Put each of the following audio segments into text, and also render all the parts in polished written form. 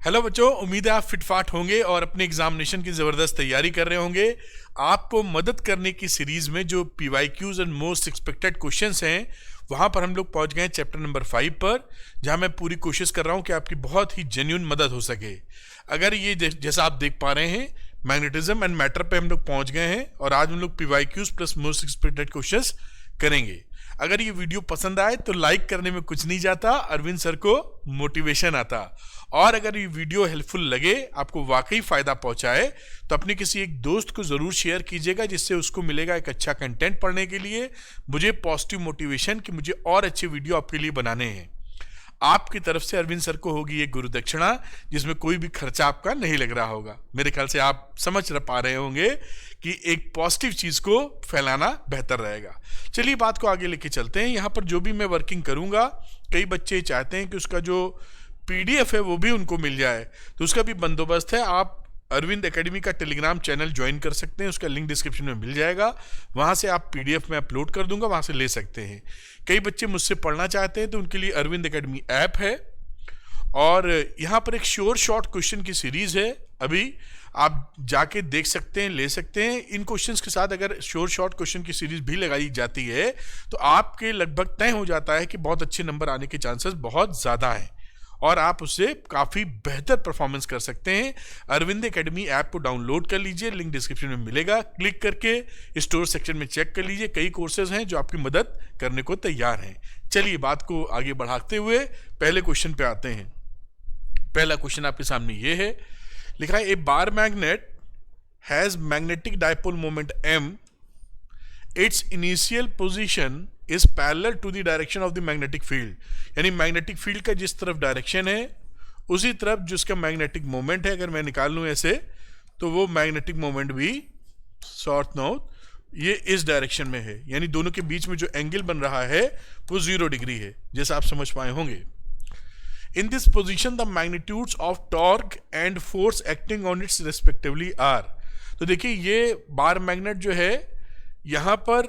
Hello बच्चों, उम्मीद है आप फिटफाट होंगे और अपने एग्जामिनेशन की ज़बरदस्त तैयारी कर रहे होंगे। आपको मदद करने की सीरीज में जो PYQs and most expected questions हैं वहाँ पर हम लोग पहुँच गए चैप्टर नंबर 5 पर, जहाँ मैं पूरी कोशिश कर रहा हूँ कि आपकी बहुत ही जेन्युइन मदद हो सके। अगर ये जैसा आप देख पा रहे हैं, मैग्नेटिज्म एंड मैटर पे हम लोग पहुँच गए हैं और आज हम लोग PYQs plus most expected questions करेंगे। अगर ये वीडियो पसंद आए तो लाइक करने में कुछ नहीं जाता, अरविंद सर को मोटिवेशन आता। और अगर ये वीडियो हेल्पफुल लगे, आपको वाकई फ़ायदा पहुंचाए, तो अपने किसी एक दोस्त को ज़रूर शेयर कीजिएगा, जिससे उसको मिलेगा एक अच्छा कंटेंट पढ़ने के लिए, मुझे पॉजिटिव मोटिवेशन कि मुझे और अच्छे वीडियो आपके लिए बनाने हैं। आपकी तरफ से अरविंद सर को होगी एक गुरु दक्षिणा, जिसमें कोई भी खर्चा आपका नहीं लग रहा होगा। मेरे ख्याल से आप समझ पा रहे होंगे कि एक पॉजिटिव चीज़ को फैलाना बेहतर रहेगा। चलिए बात को आगे लेके चलते हैं। यहाँ पर जो भी मैं वर्किंग करूँगा, कई बच्चे चाहते हैं कि उसका जो PDF है वो भी उनको मिल जाए, तो उसका भी बंदोबस्त है। आप अरविंद एकेडमी का टेलीग्राम चैनल ज्वाइन कर सकते हैं, उसका लिंक डिस्क्रिप्शन में मिल जाएगा। वहाँ से आप PDF में अपलोड कर दूंगा, वहाँ से ले सकते हैं। कई बच्चे मुझसे पढ़ना चाहते हैं तो उनके लिए अरविंद एकेडमी ऐप है, और यहाँ पर एक श्योर शॉर्ट क्वेश्चन की सीरीज़ है। अभी आप जाके देख सकते हैं, ले सकते हैं। इन क्वेश्चंस के साथ अगर श्योर शॉर्ट क्वेश्चन की सीरीज भी लगाई जाती है तो आपके लगभग तय हो जाता है कि बहुत अच्छे नंबर आने के चांसेस बहुत ज़्यादा हैं और आप उससे काफ़ी बेहतर परफॉर्मेंस कर सकते हैं। अरविंद एकेडमी ऐप को डाउनलोड कर लीजिए, लिंक डिस्क्रिप्शन में मिलेगा। क्लिक करके स्टोर सेक्शन में चेक कर लीजिए, कई कोर्सेज हैं जो आपकी मदद करने को तैयार हैं। चलिए बात को आगे बढ़ाते हुए पहले क्वेश्चन पे आते हैं। पहला क्वेश्चन आपके सामने ये है, लिखा है a bar magnet has magnetic dipole moment m, its initial position is parallel to the direction of the magnetic field. यानी मैग्नेटिक फील्ड का जिस तरफ डायरेक्शन है उसी तरफ जो उसका मैग्नेटिक मोमेंट है, अगर मैं निकाल लूँ ऐसे, तो वो मैग्नेटिक मोमेंट भी शॉर्ट नोट ये इस डायरेक्शन में है। यानी दोनों के बीच में जो एंगल बन रहा है वो 0 डिग्री है, जैसा आप समझ पाए होंगे। In this position, the magnitudes of torque and force acting on its respectively are। तो देखिए ये बार मैग्नेट जो है, यहाँ पर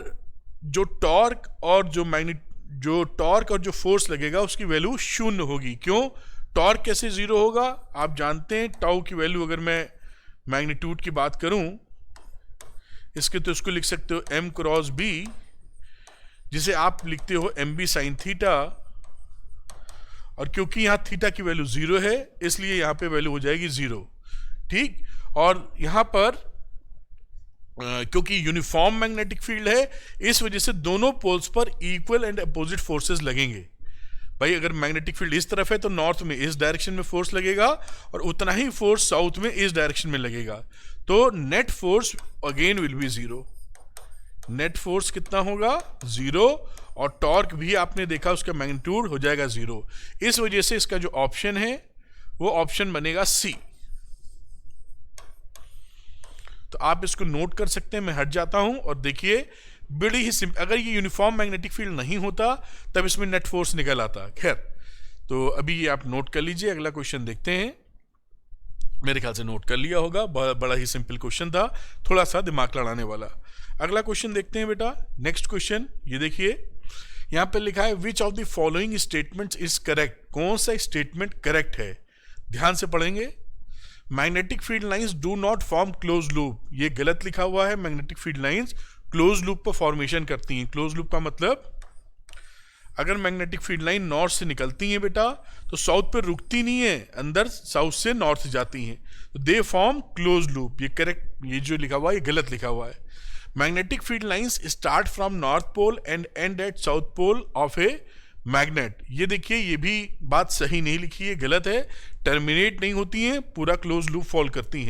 जो टॉर्क और जो टॉर्क और जो फोर्स लगेगा उसकी वैल्यू 0 होगी। क्यों? टॉर्क कैसे 0 होगा? आप जानते हैं टाउ की वैल्यू, अगर मैं मैग्नीट्यूड की बात करूं इसके, तो इसको लिख सकते हो m क्रॉस b, जिसे आप लिखते हो mb साइन थीटा। और क्योंकि यहाँ थीटा की वैल्यू 0 है इसलिए यहाँ पे वैल्यू हो जाएगी 0। ठीक, और यहाँ पर क्योंकि यूनिफॉर्म मैग्नेटिक फील्ड है, इस वजह से दोनों पोल्स पर इक्वल एंड अपोजिट फोर्सेस लगेंगे। भाई अगर मैग्नेटिक फील्ड इस तरफ है तो नॉर्थ में इस डायरेक्शन में फोर्स लगेगा और उतना ही फोर्स साउथ में इस डायरेक्शन में लगेगा, तो net force again will be 0। Net force कितना होगा? 0। और टॉर्क भी आपने देखा उसका मैग्नीट्यूड हो जाएगा 0। इस वजह से इसका जो ऑप्शन है वो ऑप्शन बनेगा C। तो आप इसको नोट कर सकते हैं। मैं हट जाता हूं और देखिए बड़ी ही सिंपल, अगर ये यूनिफॉर्म मैग्नेटिक फील्ड नहीं होता तब इसमें नेट फोर्स निकल आता। खैर, तो अभी ये आप नोट कर लीजिए। अगला क्वेश्चन देखते हैं। मेरे ख्याल से नोट कर लिया होगा, बड़ा ही सिंपल क्वेश्चन था, थोड़ा सा दिमाग लड़ाने वाला। अगला क्वेश्चन देखते हैं बेटा। नेक्स्ट क्वेश्चन ये देखिए, यहाँ पे लिखा है which of the following statements is correct. कौन सा स्टेटमेंट करेक्ट है? ध्यान से पढ़ेंगे। Magnetic field lines do not form close loop, ये गलत लिखा हुआ है। Magnetic field lines close loop पर फॉर्मेशन करती हैं। क्लोज लूप का मतलब, अगर मैग्नेटिक फील्ड लाइन नॉर्थ से निकलती हैं बेटा तो साउथ पर रुकती नहीं है, अंदर साउथ से नॉर्थ जाती हैं, तो दे फॉर्म क्लोज लूप। ये करेक्ट, ये जो लिखा हुआ है ये गलत लिखा हुआ है। Magnetic field lines start from north pole and end at south pole of a magnet. ये देखिए ये भी बात सही नहीं लिखी है, गलत है। टर्मिनेट नहीं होती हैं, पूरा क्लोज लूप फॉर्म करती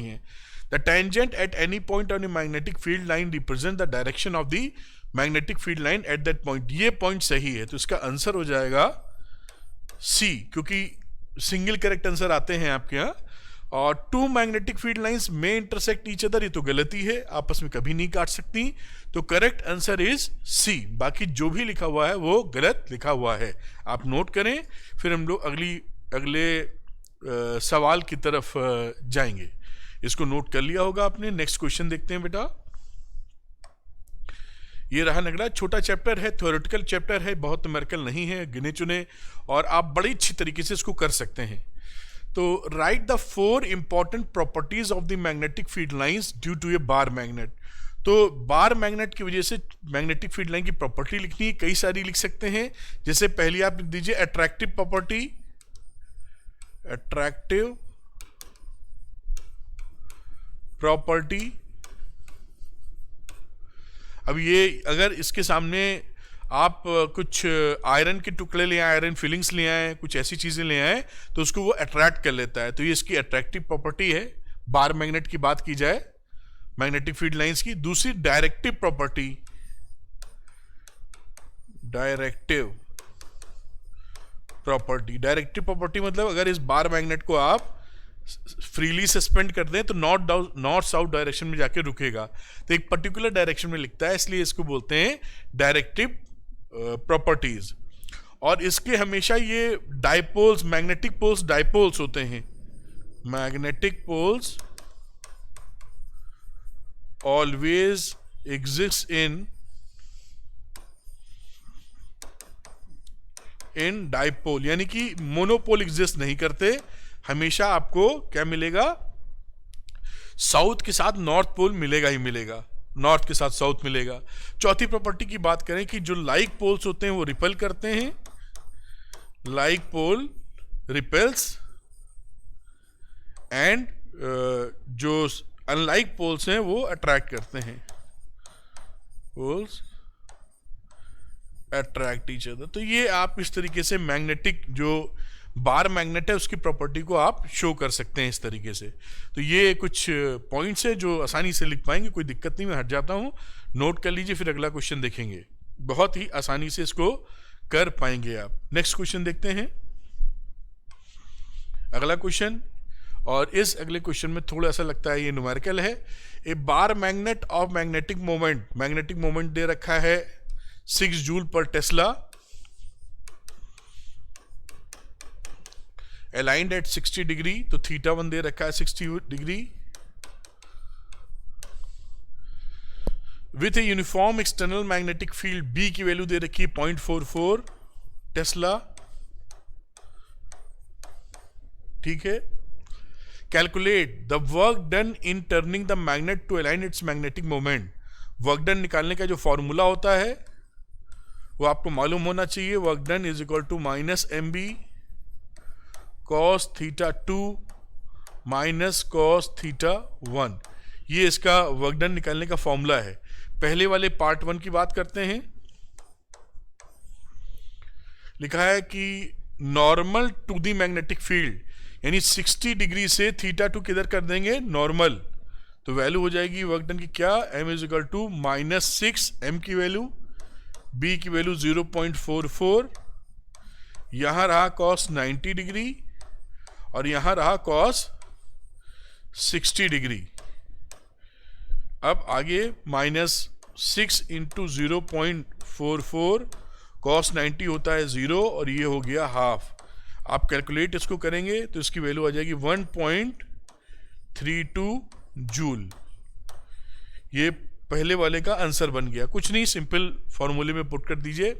हैं। The tangent at any point on a magnetic field line represent the direction of the magnetic field line at that point. ये पॉइंट सही है, तो इसका आंसर हो जाएगा C, क्योंकि सिंगल करेक्ट आंसर आते हैं आपके यहाँ। और टू मैग्नेटिक फील्ड लाइंस में इंटरसेक्ट ईच अदर, ये तो गलती है, आपस में कभी नहीं काट सकती, तो करेक्ट आंसर इज C। बाकी जो भी लिखा हुआ है वो गलत लिखा हुआ है, आप नोट करें। फिर हम लोग अगले सवाल की तरफ जाएंगे। इसको नोट कर लिया होगा आपने। नेक्स्ट क्वेश्चन देखते हैं बेटा। ये रहा नगड़ा, छोटा चैप्टर है, थ्योरेटिकल चैप्टर है, बहुत न्यूमेरिकल नहीं है, गिने चुने, और आप बड़ी अच्छी तरीके से इसको कर सकते हैं। तो write the 4 important properties of the magnetic field lines due to a bar magnet. तो बार मैग्नेट की वजह से मैग्नेटिक फील्ड लाइन की प्रॉपर्टी लिखनी है, कई सारी लिख सकते हैं। जैसे पहली आप लिख दीजिए अट्रैक्टिव प्रॉपर्टी, अट्रैक्टिव प्रॉपर्टी। अब ये अगर इसके सामने आप कुछ आयरन के टुकड़े ले आए, आयरन फिलिंग्स ले आए, कुछ ऐसी चीजें ले आए, तो उसको वो अट्रैक्ट कर लेता है। तो ये इसकी अट्रैक्टिव प्रॉपर्टी है बार मैग्नेट की बात की जाए मैग्नेटिक फील्ड लाइंस की। दूसरी directive property, directive property. Directive property मतलब अगर इस बार मैग्नेट को आप फ्रीली सस्पेंड कर दें तो नॉर्थ साउथ डायरेक्शन में जाके रुकेगा, तो एक पर्टिकुलर डायरेक्शन में लिखता है, इसलिए इसको बोलते हैं डायरेक्टिव प्रॉपर्टीज। और इसके हमेशा ये डाइपोल्स, मैग्नेटिक पोल्स डाइपोल्स होते हैं। Magnetic poles always exist in dipole, यानी कि मोनोपोल एग्जिस्ट नहीं करते। हमेशा आपको क्या मिलेगा, साउथ के साथ नॉर्थ पोल मिलेगा ही मिलेगा, नॉर्थ के साथ साउथ मिलेगा। चौथी प्रॉपर्टी की बात करें कि जो लाइक पोल्स होते हैं वो रिपेल करते हैं, लाइक पोल रिपेल्स, एंड जो अनलाइक पोल्स हैं वो अट्रैक्ट करते हैं, पोल्स अट्रैक्ट ईच अदर। तो ये आप इस तरीके से मैग्नेटिक जो बार मैग्नेट है उसकी प्रॉपर्टी को आप शो कर सकते हैं इस तरीके से। तो ये कुछ पॉइंट्स है जो आसानी से लिख पाएंगे, कोई दिक्कत नहीं, मैं हट जाता हूं, नोट कर लीजिए, फिर अगला क्वेश्चन देखेंगे। बहुत ही आसानी से इसको कर पाएंगे आप। नेक्स्ट क्वेश्चन देखते हैं, अगला क्वेश्चन। और इस अगले क्वेश्चन में थोड़ा सा लगता है ये न्यूमेरिकल है। A bar magnet of magnetic moment, magnetic moment दे रखा है 6 joule per tesla, aligned at 60 degree, तो थीटा 1 दे रखा है 60 degree, with a uniform external magnetic field B की वैल्यू दे रखी है 0.44 टेस्ला। ठीक है, calculate the work done in turning the magnet to align its magnetic moment. Work done निकालने का जो फॉर्मूला होता है वो आपको मालूम होना चाहिए। Work done is equal to -mb cos theta 2 minus cos theta 1। ये इसका वर्क डन निकालने का फॉर्मूला है। पहले वाले पार्ट 1 की बात करते हैं। लिखा है कि normal to the magnetic field, यानी 60 डिग्री से थीटा 2 किधर कर देंगे, नॉर्मल, तो वैल्यू हो जाएगी वर्क डन की क्या, m is equal to -6, m की वैल्यू, b की वैल्यू 0.44, यहां रहा cos 90 डिग्री और यहां रहा cos 60 डिग्री। अब आगे -6 इंटू 0.44, cos 90 होता है 0 और ये हो गया हाफ। आप कैलकुलेट इसको करेंगे तो इसकी वैल्यू आ जाएगी 1.32 जूल। ये पहले वाले का आंसर बन गया, कुछ नहीं, सिंपल फॉर्मूले में पुट कर दीजिए।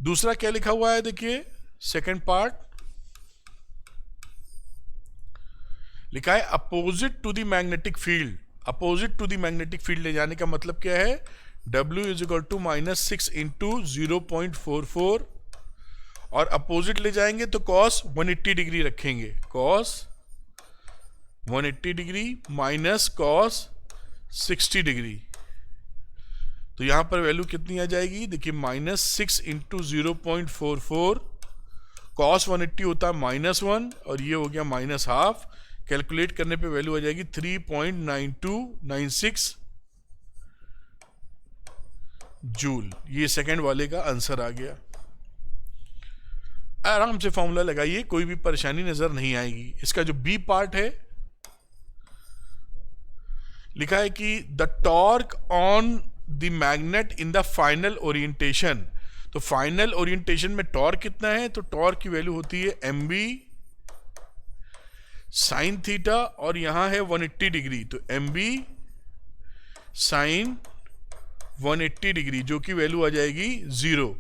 दूसरा क्या लिखा हुआ है देखिए, सेकंड पार्ट लिखा है opposite to the magnetic field. Opposite to the magnetic field ले जाने का मतलब क्या है, W is equal to -6 into 0.44, और अपोजिट ले जाएंगे तो cos 180 डिग्री रखेंगे, cos 180 degree minus cos 60 degree. तो यहां पर वैल्यू कितनी आ जाएगी, देखिए -6 इंटू 0.44, cos 180 होता है -1 और ये हो गया -हाफ। कैलकुलेट करने पे वैल्यू आ जाएगी 3.9296 जूल। ये सेकंड वाले का आंसर आ गया। आराम से फॉर्मूला लगाइए, कोई भी परेशानी नजर नहीं आएगी। इसका जो बी पार्ट है लिखा है कि the torque on the magnet in the final orientation. तो फाइनल ओरिएंटेशन में टॉर्क कितना है, तो टॉर्क की वैल्यू होती है mb साइन थीटा और यहां है 180 डिग्री, तो mb साइन 180 डिग्री जो की वैल्यू आ जाएगी 0।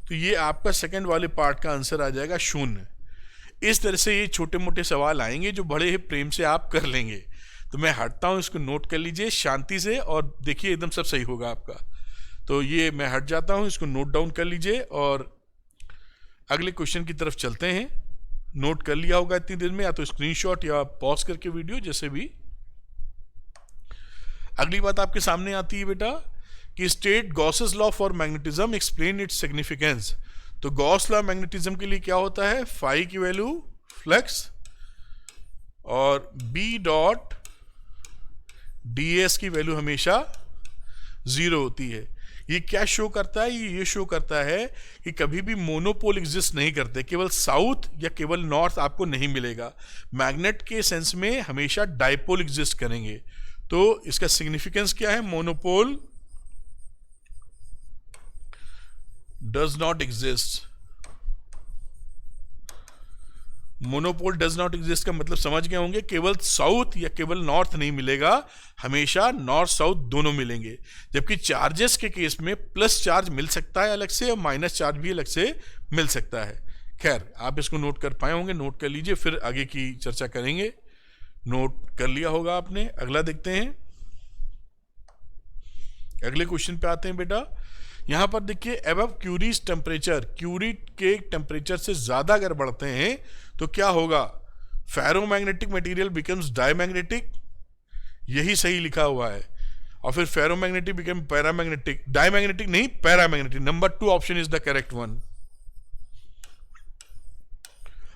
तो ये आपका सेकंड वाले पार्ट का आंसर आ जाएगा 0। इस तरह से ये छोटे मोटे सवाल आएंगे जो बड़े ही प्रेम से आप कर लेंगे। तो मैं हटता हूँ, इसको नोट कर लीजिए शांति से और देखिए एकदम सब सही होगा आपका। तो ये मैं हट जाता हूँ, इसको नोट डाउन कर लीजिए और अगले क्वेश्चन की तरफ चलते हैं। नोट कर लिया होगा इतनी देर में, या तो स्क्रीनशॉट या पॉज करके वीडियो, जैसे भी। अगली बात आपके सामने आती है बेटा कि state Gauss's law for magnetism, explain its significance. तो गॉस लॉ मैग्नेटिज्म के लिए क्या होता है, फाई की वैल्यू फ्लक्स और बी डॉट डी एस की वैल्यू हमेशा 0 होती है। ये क्या शो करता है, ये शो करता है कि कभी भी मोनोपोल एग्जिस्ट नहीं करते, केवल साउथ या केवल नॉर्थ आपको नहीं मिलेगा। मैग्नेट के सेंस में हमेशा डाइपोल एग्जिस्ट करेंगे। तो इसका सिग्निफिकेंस क्या है, monopole does not exist. Monopole does not exist का मतलब समझ गए होंगे, केवल साउथ या केवल नॉर्थ नहीं मिलेगा, हमेशा नॉर्थ साउथ दोनों मिलेंगे। जबकि चार्जेस के केस में प्लस चार्ज मिल सकता है अलग से और माइनस चार्ज भी अलग से मिल सकता है। खैर, आप इसको नोट कर पाए होंगे, नोट कर लीजिए, फिर आगे की चर्चा करेंगे। नोट कर लिया होगा आपने। अगला देखते हैं, अगले क्वेश्चन पे आते हैं बेटा। यहां पर देखिए, अबव क्यूरीज टेम्परेचर, क्यूरी के टेम्परेचर से ज्यादा अगर बढ़ते हैं तो क्या होगा, फेरोमैग्नेटिक मटेरियल बिकम्स डायमैग्नेटिक, यही सही लिखा हुआ है। और फिर फेरोमैग्नेटिक बिकम पैरामैग्नेटिक, डायमैग्नेटिक नहीं paramagnetic. Number 2 option is the correct one.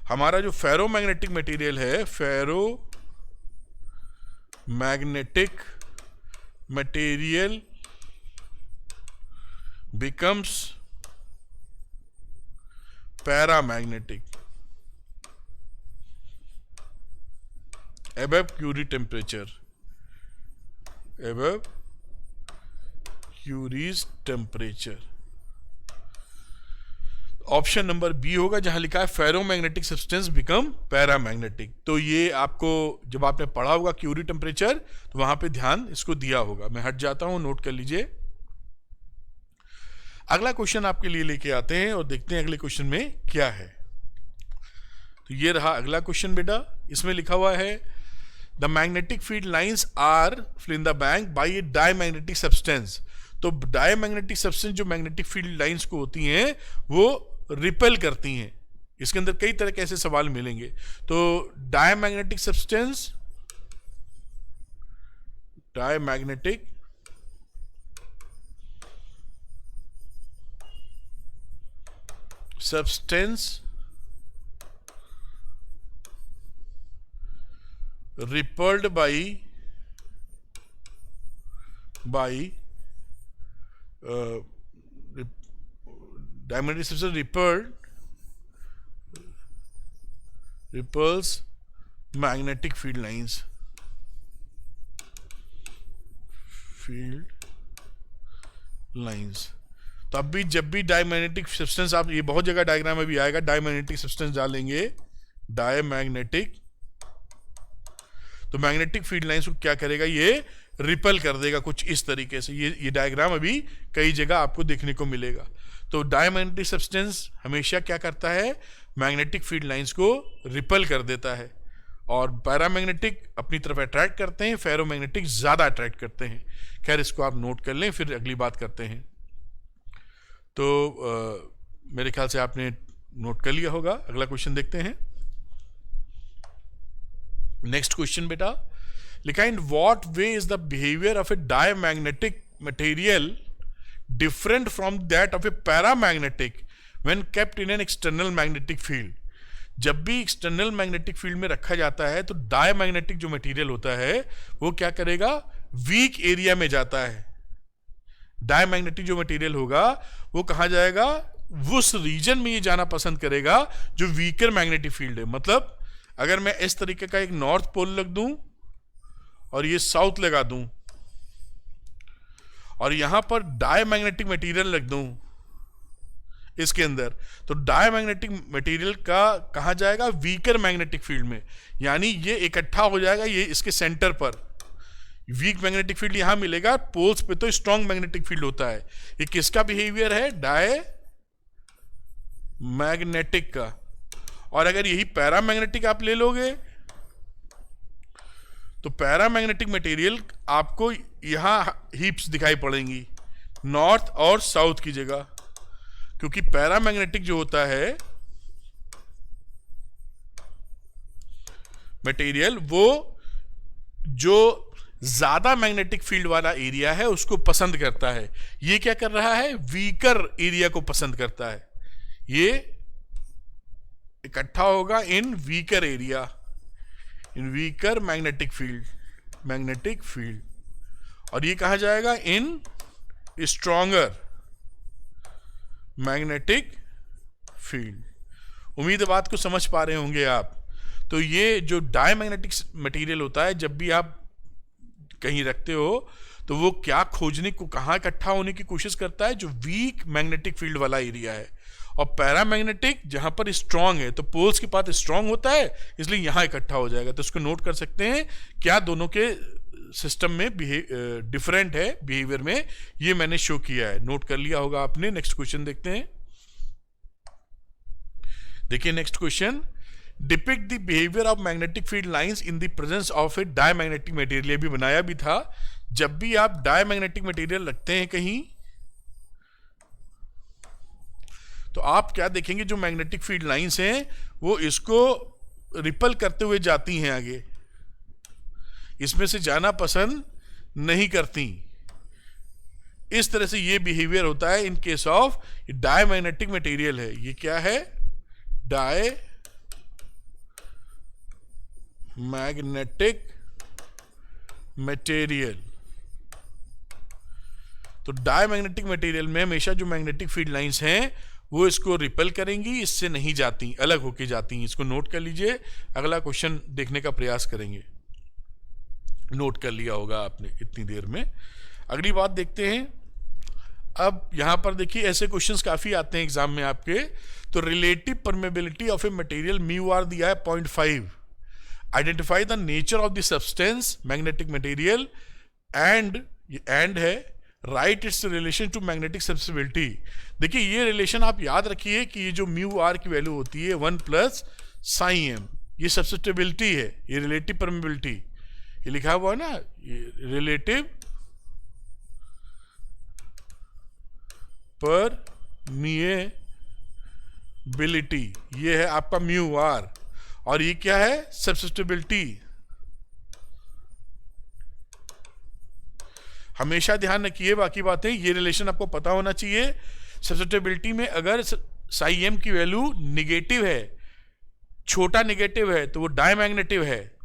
हमारा जो फेरोमैग्नेटिक मटेरियल है, ferromagnetic material becomes paramagnetic above Curie temperature, above Curie's temperature। Option number B होगा, जहां लिखा है फेरोमैग्नेटिक सब्सटेंस बिकम पैरामैग्नेटिक। तो ये आपको जब आपने पढ़ा होगा क्यूरी टेम्परेचर, तो वहां पे ध्यान इसको दिया होगा। मैं हट जाता हूं, नोट कर लीजिए। अगला क्वेश्चन आपके लिए लेके आते हैं और देखते हैं अगले क्वेश्चन में क्या है। तो ये रहा अगला क्वेश्चन बेटा। इसमें लिखा हुआ है the magnetic field lines are fill in the bank by a diamagnetic substance. तो डायमैग्नेटिक सब्सटेंस जो मैग्नेटिक फील्ड लाइंस को होती हैं वो रिपेल करती हैं। इसके अंदर कई तरह के ऐसे सवाल मिलेंगे। तो diamagnetic substance, diamagnetic substance repelled by diamagnetic substance repels magnetic field lines, तो अब भी जब भी डायमैग्नेटिक सब्सटेंस, आप ये बहुत जगह डायग्राम में भी आएगा, डायमैग्नेटिक सब्सटेंस डालेंगे, डायमैग्नेटिक, तो मैग्नेटिक फील्ड लाइंस को क्या करेगा, ये रिपेल कर देगा कुछ इस तरीके से। ये डायग्राम अभी कई जगह आपको देखने को मिलेगा। तो डायमैग्नेटिक सब्सटेंस हमेशा क्या करता है, मैग्नेटिक फील्ड लाइंस को रिपेल कर देता है, और पैरामैग्नेटिक अपनी तरफ अट्रैक्ट करते हैं, फेरोमैग्नेटिक ज्यादा अट्रैक्ट करते हैं। खैर, इसको आप नोट कर लें, फिर अगली बात करते हैं। तो मेरे ख्याल से आपने नोट कर लिया होगा। अगला क्वेश्चन देखते हैं। नेक्स्ट क्वेश्चन बेटा, लिखा in what way is the behaviour of a diamagnetic material different from that of A paramagnetic when kept in an external magnetic field. जब भी एक्सटर्नल मैग्नेटिक फील्ड में रखा जाता है तो डायमैग्नेटिक जो मटेरियल होता है वो क्या करेगा, वीक एरिया में जाता है। डायमैग्नेटिक जो मटेरियल होगा वो कहां जाएगा, उस रीजन में ये जाना पसंद करेगा जो वीकर मैग्नेटिक फील्ड है। मतलब अगर मैं इस तरीके का एक नॉर्थ पोल रख दूं और ये साउथ लगा दूं और यहां पर डायमैग्नेटिक मटेरियल रख दूं इसके अंदर, तो डायमैग्नेटिक मटेरियल का कहां जाएगा, वीकर मैग्नेटिक फील्ड में। यानी ये इकट्ठा हो जाएगा ये इसके सेंटर पर। वीक मैग्नेटिक फील्ड यहां मिलेगा, पोल्स पे तो स्ट्रॉन्ग मैग्नेटिक फील्ड होता है। ये किसका बिहेवियर है, डायमैग्नेटिक का। और अगर यही पैरामैग्नेटिक आप ले लोगे तो पैरामैग्नेटिक मटेरियल आपको यहां हीप्स दिखाई पड़ेंगी नॉर्थ और साउथ की जगह, क्योंकि पैरामैग्नेटिक जो होता है मटेरियल वो जो ज्यादा मैग्नेटिक फील्ड वाला एरिया है उसको पसंद करता है। ये क्या कर रहा है, वीकर एरिया को पसंद करता है। ये इकट्ठा होगा in beaker area, in beaker magnetic field, और ये कहा जाएगा इन स्ट्रॉन्गर मैग्नेटिक फील्ड। उम्मीद है बात को समझ पा रहे होंगे आप। तो ये जो डायमैग्नेटिक मटेरियल होता है, जब भी आप कहीं रखते हो तो वो क्या खोजने को, कहाँ इकट्ठा होने की कोशिश करता है, जो वीक मैग्नेटिक फील्ड वाला एरिया है। और पैरामैग्नेटिक जहां पर स्ट्रांग है, तो पोल्स के पास स्ट्रांग होता है, इसलिए यहां इकट्ठा हो जाएगा। तो इसको नोट कर सकते हैं, क्या दोनों के सिस्टम में डिफरेंट है बिहेवियर में, ये मैंने शो किया है। नोट कर लिया होगा आपने। नेक्स्ट क्वेश्चन देखते हैं। देखिए next question, depict the behaviour of magnetic field lines in the presence of a diamagnetic material. ये भी बनाया भी था। जब भी आप डायमैग्नेटिक मटेरियल रखते हैं कहीं, तो आप क्या देखेंगे, जो मैग्नेटिक फील्ड लाइंस हैं वो इसको रिपल करते हुए जाती हैं आगे, इसमें से जाना पसंद नहीं करती। इस तरह से ये बिहेवियर होता है in case of diamagnetic material है। ये क्या है, डायमैग्नेटिक मटेरियल। तो डायमैग्नेटिक मटेरियल में हमेशा जो मैग्नेटिक फील्ड लाइंस हैं वो इसको रिपेल करेंगी, इससे नहीं जाती, अलग होके जाती हैं। इसको नोट कर लीजिए, अगला क्वेश्चन देखने का प्रयास करेंगे। नोट कर लिया होगा आपने इतनी देर में। अगली बात देखते हैं। अब यहां पर देखिए ऐसे क्वेश्चंस काफी आते हैं एग्जाम में आपके। तो relative permeability of a material mu R दिया है 0.5। Identify the nature of the substance magnetic material and है write its relation to magnetic susceptibility. देखिए ये रिलेशन आप याद रखिए कि ये जो म्यू आर की वैल्यू होती है 1 प्लस साई एम, ये सब्सिस्टिबिलिटी है, ये रिलेटिव परमेबिलिटी, ये लिखा हुआ है ना, ये रिलेटिव परमिएबिलिटी, ये है आपका म्यू आर, और ये क्या है, सब्सिस्टिबिलिटी। हमेशा ध्यान रखिए, बाकी बातें ये रिलेशन आपको पता होना चाहिए। सब्सिस्टिबिलिटी में अगर साई एम की वैल्यू निगेटिव है, छोटा निगेटिव है, तो वो डायमैग्नेटिव है,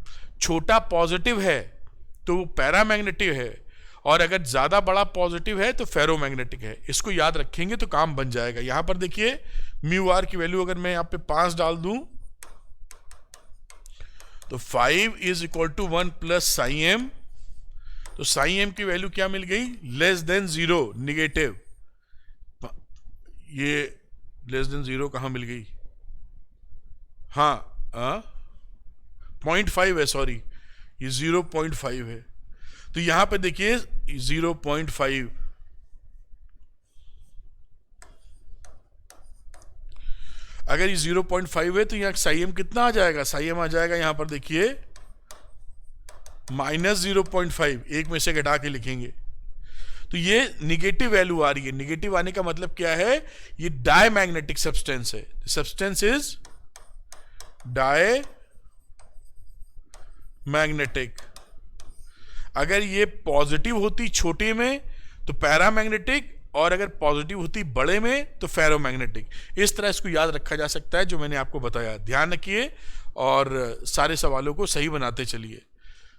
छोटा पॉजिटिव है तो वो पैरामैग्नेटिव है, और अगर ज्यादा बड़ा पॉजिटिव है तो फेरोमैग्नेटिक है। इसको याद रखेंगे तो काम बन जाएगा। यहां पर देखिए म्यू आर की वैल्यू अगर मैं यहां पे 5 डाल दूं तो 5 is equal to 1 plus psi M. तो साई एम की वैल्यू क्या मिल गई, लेस देन 0, निगेटिव। ये लेस देन 0 कहां मिल गई, हाँ 0.5 है, सॉरी ये 0.5 है। तो यहां पे देखिए 0.5, अगर ये 0.5 है तो यहां साई एम कितना आ जाएगा, साई एम आ जाएगा यहां पर देखिए -0.5, एक में से घटा के लिखेंगे तो ये निगेटिव वैल्यू आ रही है। निगेटिव आने का मतलब क्या है, ये डायमैग्नेटिक सब्सटेंस है। Substance is diamagnetic. अगर ये पॉजिटिव होती छोटे में तो पैरामैग्नेटिक, और अगर पॉजिटिव होती बड़े में तो फेरोमैग्नेटिक। इस तरह इसको याद रखा जा सकता है जो मैंने आपको बताया। ध्यान रखिए और सारे सवालों को सही बनाते चलिए।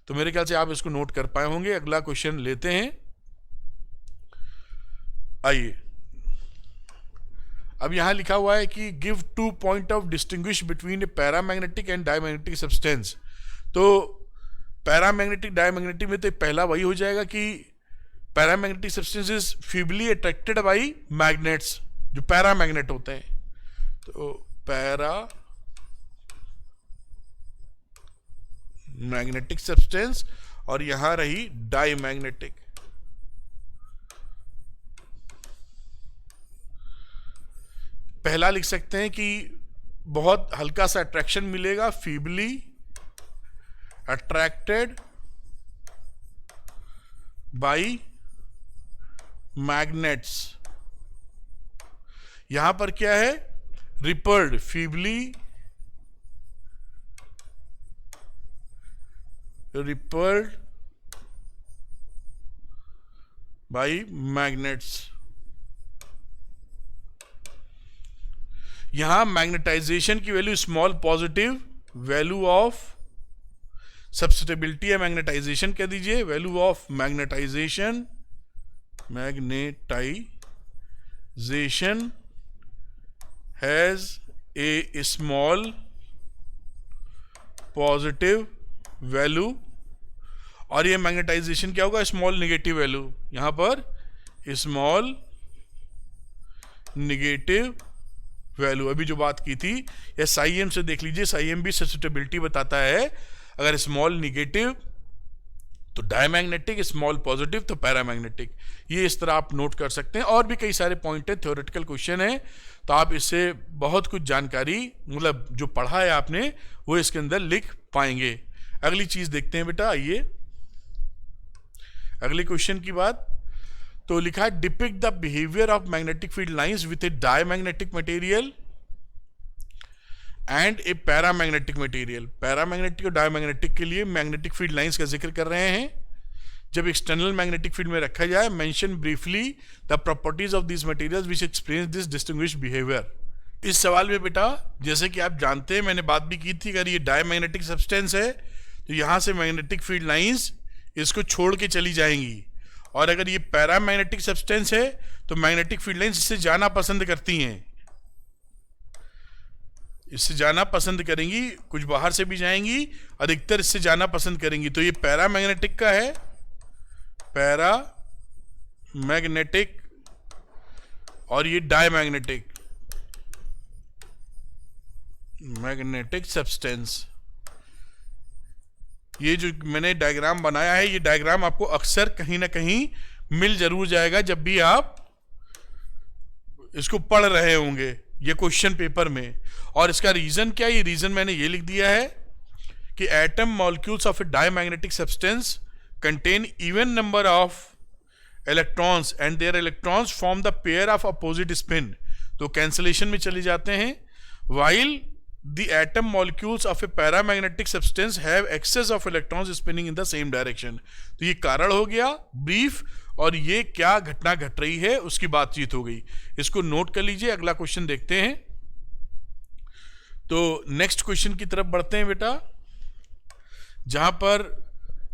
तो मेरे ख्याल से आप इसको नोट कर पाए होंगे। अगला क्वेश्चन लेते हैं। आइए, अब यहां लिखा हुआ है कि give 2 point of distinguish between A paramagnetic and diamagnetic substance. तो पैरामैग्नेटिक डायमैग्नेटिक में तो पहला वही हो जाएगा कि paramagnetic substance is feebly attracted by magnets, जो पैरामैग्नेट होते हैं। तो पैरामैग्नेटिक सब्सटेंस, और यहां रही डायमैग्नेटिक। पहला लिख सकते हैं कि बहुत हल्का सा अट्रैक्शन मिलेगा, फीबली अट्रैक्टेड बाई मैग्नेट्स। यहां पर क्या है, repelled, feebly repelled by magnets. यहां मैग्नेटाइजेशन की value small positive, value of susceptibility है मैग्नेटाइजेशन कह दीजिए, value of magnetization has a small positive value, और ये मैग्नेटाइजेशन क्या होगा, स्मॉल नेगेटिव वैल्यू। यहां पर स्मॉल नेगेटिव वैल्यू, अभी जो बात की थी या साईएम से देख लीजिए, साईएम भी सब्स्टिटेबिलिटी बताता है। अगर स्मॉल नेगेटिव तो डायमैग्नेटिक, स्मॉल पॉजिटिव तो पैरामैग्नेटिक। ये इस तरह आप नोट कर सकते हैं। और भी कई सारे पॉइंट है, थ्योरेटिकल क्वेश्चन है, तो आप इससे बहुत कुछ जानकारी, मतलब जो पढ़ा है आपने वो इसके अंदर लिख पाएंगे। अगली चीज देखते हैं बेटा, आइए अगले क्वेश्चन की बात। तो लिखा है depict the behaviour of magnetic field lines with A diamagnetic material and A paramagnetic material. Paramagnetic और डायमैग्नेटिक के लिए मैग्नेटिक फील्ड लाइंस का जिक्र कर रहे हैं। जब एक्सटर्नल मैग्नेटिक फील्ड में रखा जाए, mention briefly the properties of this materials which explain this distinguished behaviour. इस सवाल में बेटा, जैसे कि आप जानते हैं, मैंने बात भी की थी, अगर ये डायमैग्नेटिक सब्सटेंस है तो यहां से मैग्नेटिक फील्ड लाइंस इसको छोड़ के चली जाएंगी, और अगर ये पैरामैग्नेटिक सब्सटेंस है तो मैग्नेटिक फील्ड लाइंस इससे जाना पसंद करती हैं, इससे जाना पसंद करेंगी, कुछ बाहर से भी जाएंगी, अधिकतर इससे जाना पसंद करेंगी। तो ये पैरामैग्नेटिक का है, पैरामैग्नेटिक, और ये डायमैग्नेटिक मैग्नेटिक सब्सटेंस। ये जो मैंने डायग्राम बनाया है, ये डायग्राम आपको अक्सर कहीं ना कहीं मिल जरूर जाएगा जब भी आप इसको पढ़ रहे होंगे, ये क्वेश्चन पेपर में। और इसका रीजन क्या है, ये रीजन मैंने ये लिख दिया है कि atom molecules of a diamagnetic substance contain even number of electrons and their electrons form the pair of opposite spin, तो कैंसिलेशन में चले जाते हैं। while the atom molecules of a paramagnetic substance have excess of electrons spinning in the same direction। तो ये कारण हो गया ब्रीफ, और ये क्या घटना घट रही है उसकी बातचीत हो गई। इसको नोट कर लीजिए। अगला क्वेश्चन देखते हैं। तो नेक्स्ट क्वेश्चन की तरफ बढ़ते हैं बेटा, जहां पर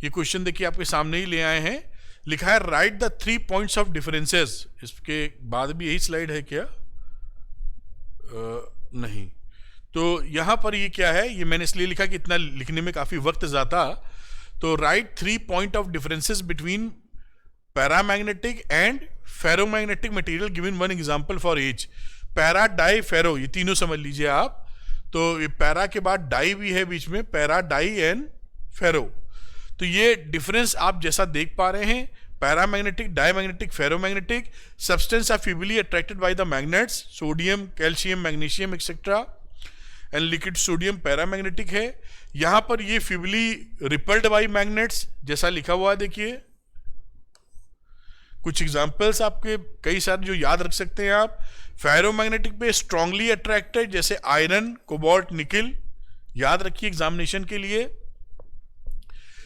ये क्वेश्चन देखिए आपके सामने ही ले आए हैं। लिखा है right the 3 points of differences. इसके बाद भी यही स्लाइड है क्या? नहीं। तो यहां पर ये क्या है, ये मैंने इसलिए लिखा कि इतना लिखने में काफी वक्त जाता। तो write 3 point of differences between paramagnetic and ferromagnetic material given one example for each. Para, dia, ferro, ये तीनों समझ लीजिए आप। तो ये पैरा के बाद डाई भी है बीच में, पैरा, डाई एंड फेरो। तो ये डिफरेंस आप जैसा देख पा रहे हैं, paramagnetic, diamagnetic, ferromagnetic substance are feebly attracted by the magnets, sodium, calcium, magnesium etcetera, and liquid sodium paramagnetic है। यहां पर ये फीबली रिपल्ड बाय मैग्नेट्स जैसा लिखा हुआ है, देखिए कुछ एग्जांपल्स आपके कई सारे जो याद रख सकते हैं आप। फेरोमैग्नेटिक पे स्ट्रांगली अट्रैक्टेड, जैसे आयरन, कोबाल्ट, निकिल, याद रखिए एग्जामिनेशन के लिए।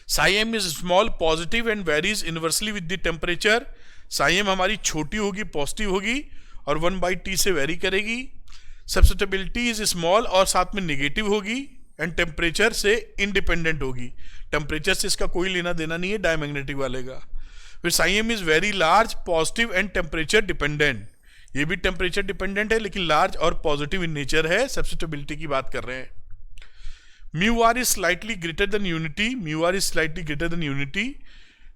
Chi m is small positive and varies inversely with the temperature. Chi m हमारी छोटी होगी, पॉजिटिव होगी, और 1/T से वेरी करेगी। सब्स्टिटेबिलिटी इज स्मॉल और साथ में नेगेटिव होगी, एंड टेम्परेचर से इंडिपेंडेंट होगी। टेम्परेचर से इसका कोई लेना देना नहीं है डायमैग्नेटिक वाले का। फिर chi m is very large, positive and temperature dependent. ये भी टेम्परेचर डिपेंडेंट है लेकिन लार्ज और पॉजिटिव इन नेचर है। सब्स्टिटेबिलिटी की बात कर रहे हैं। Mu R is slightly greater than unity, mu R is slightly greater than unity.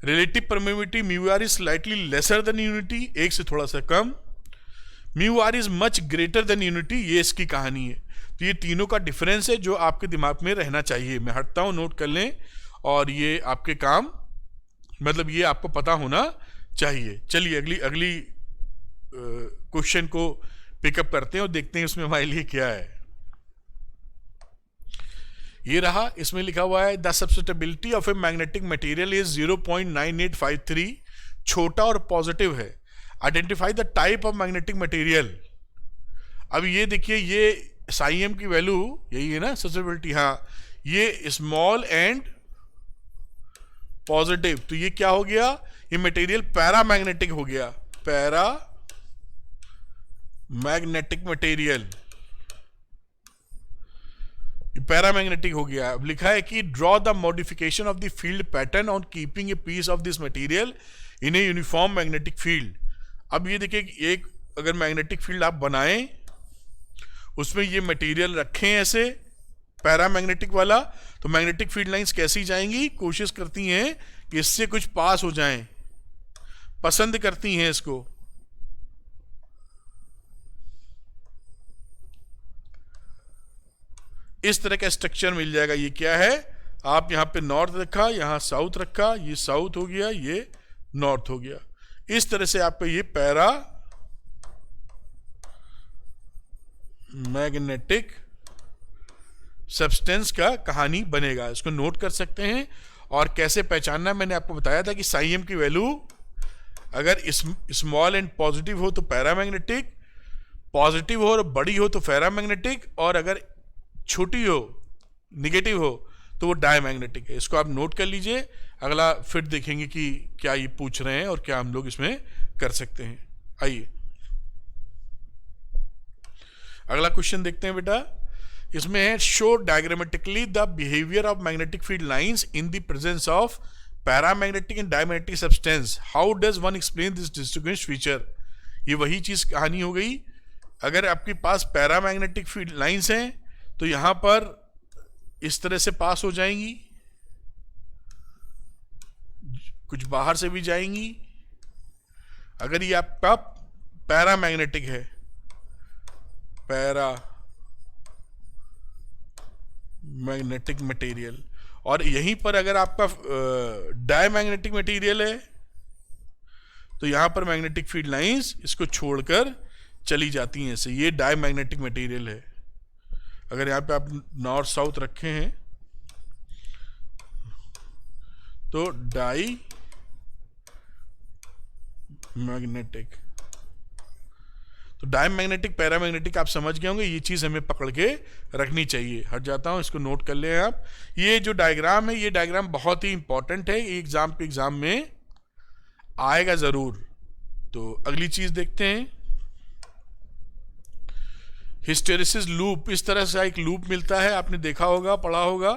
Relative permeability, mu R is slightly lesser than unity, एक से थोड़ा सा कम। Mu R is much greater than unity, ये इसकी कहानी है। तो ये तीनों का डिफरेंस है जो आपके दिमाग में रहना चाहिए। मैं हटता हूं, नोट कर लें, और ये आपके काम, मतलब ये आपको पता होना चाहिए। चलिए अगली क्वेश्चन को पिकअप करते हैं और देखते हैं उसमें हमारे लिए क्या है। ये रहा, इसमें लिखा हुआ है the susceptibility of a magnetic material is 0.9853, छोटा और पॉजिटिव है। Identify the type of magnetic material. अब ये देखिए, ये साईएम की वैल्यू यही है ना, सब्सिस्टेबिलिटी, हाँ, ये स्मॉल एंड पॉजिटिव, तो ये क्या हो गया, ये मटेरियल पैरामैग्नेटिक हो गया, पैरा मैग्नेटिक मटेरियल, पैरामैग्नेटिक हो गया। अब लिखा है कि draw the modification of the field pattern on keeping a piece of this material in a uniform magnetic field. अब ये देखिए, एक अगर मैग्नेटिक फील्ड आप बनाएं, उसमें ये मटेरियल रखें ऐसे पैरामैग्नेटिक वाला, तो मैग्नेटिक फील्ड लाइंस कैसी जाएंगी, कोशिश करती हैं कि इससे कुछ पास हो जाएं, पसंद करती हैं इसको। इस तरह का स्ट्रक्चर मिल जाएगा। ये क्या है, आप यहां पे नॉर्थ रखा, यहां साउथ रखा, ये साउथ हो गया, ये नॉर्थ हो गया। इस तरह से आपको ये पैरा मैग्नेटिक सब्सटेंस का कहानी बनेगा। इसको नोट कर सकते हैं। और कैसे पहचानना, मैंने आपको बताया था कि साईएम की वैल्यू अगर स्मॉल एंड पॉजिटिव हो तो पैरामैग्नेटिक, पॉजिटिव हो और बड़ी हो तो पैरामैग्नेटिक, और अगर छोटी हो, निगेटिव हो, तो वो डायमैग्नेटिक है। इसको आप नोट कर लीजिए। अगला फिर देखेंगे कि क्या ये पूछ रहे हैं और क्या हम लोग इसमें कर सकते हैं। आइए अगला क्वेश्चन देखते हैं बेटा। इसमें है show diagrammatically the behaviour of magnetic field lines in the presence of paramagnetic and diamagnetic substance, how does one explain this distinguished feature. ये वही चीज कहानी हो गई। अगर आपके पास पैरामैग्नेटिक फील्ड लाइंस हैं तो यहां पर इस तरह से पास हो जाएंगी, कुछ बाहर से भी जाएंगी। अगर ये आपका पैरामैग्नेटिक है, पैरा मैग्नेटिक मटेरियल, और यहीं पर अगर आपका डायमैग्नेटिक मटेरियल है तो यहां पर मैग्नेटिक फील्ड लाइंस इसको छोड़कर चली जाती हैं। ऐसे ये डायमैग्नेटिक मटेरियल है। अगर यहां पे आप नॉर्थ साउथ रखे हैं तो डाई मैग्नेटिक, तो डायमैग्नेटिक पैरामैग्नेटिक आप समझ गए होंगे। ये चीज हमें पकड़ के रखनी चाहिए। हट जाता हूं, इसको नोट कर ले आप। ये जो डायग्राम है, ये डायग्राम बहुत ही इंपॉर्टेंट है, एग्जाम में आएगा जरूर। तो अगली चीज देखते हैं, हिस्टेरिसिस लूप। इस तरह से एक लूप मिलता है, आपने देखा होगा, पढ़ा होगा,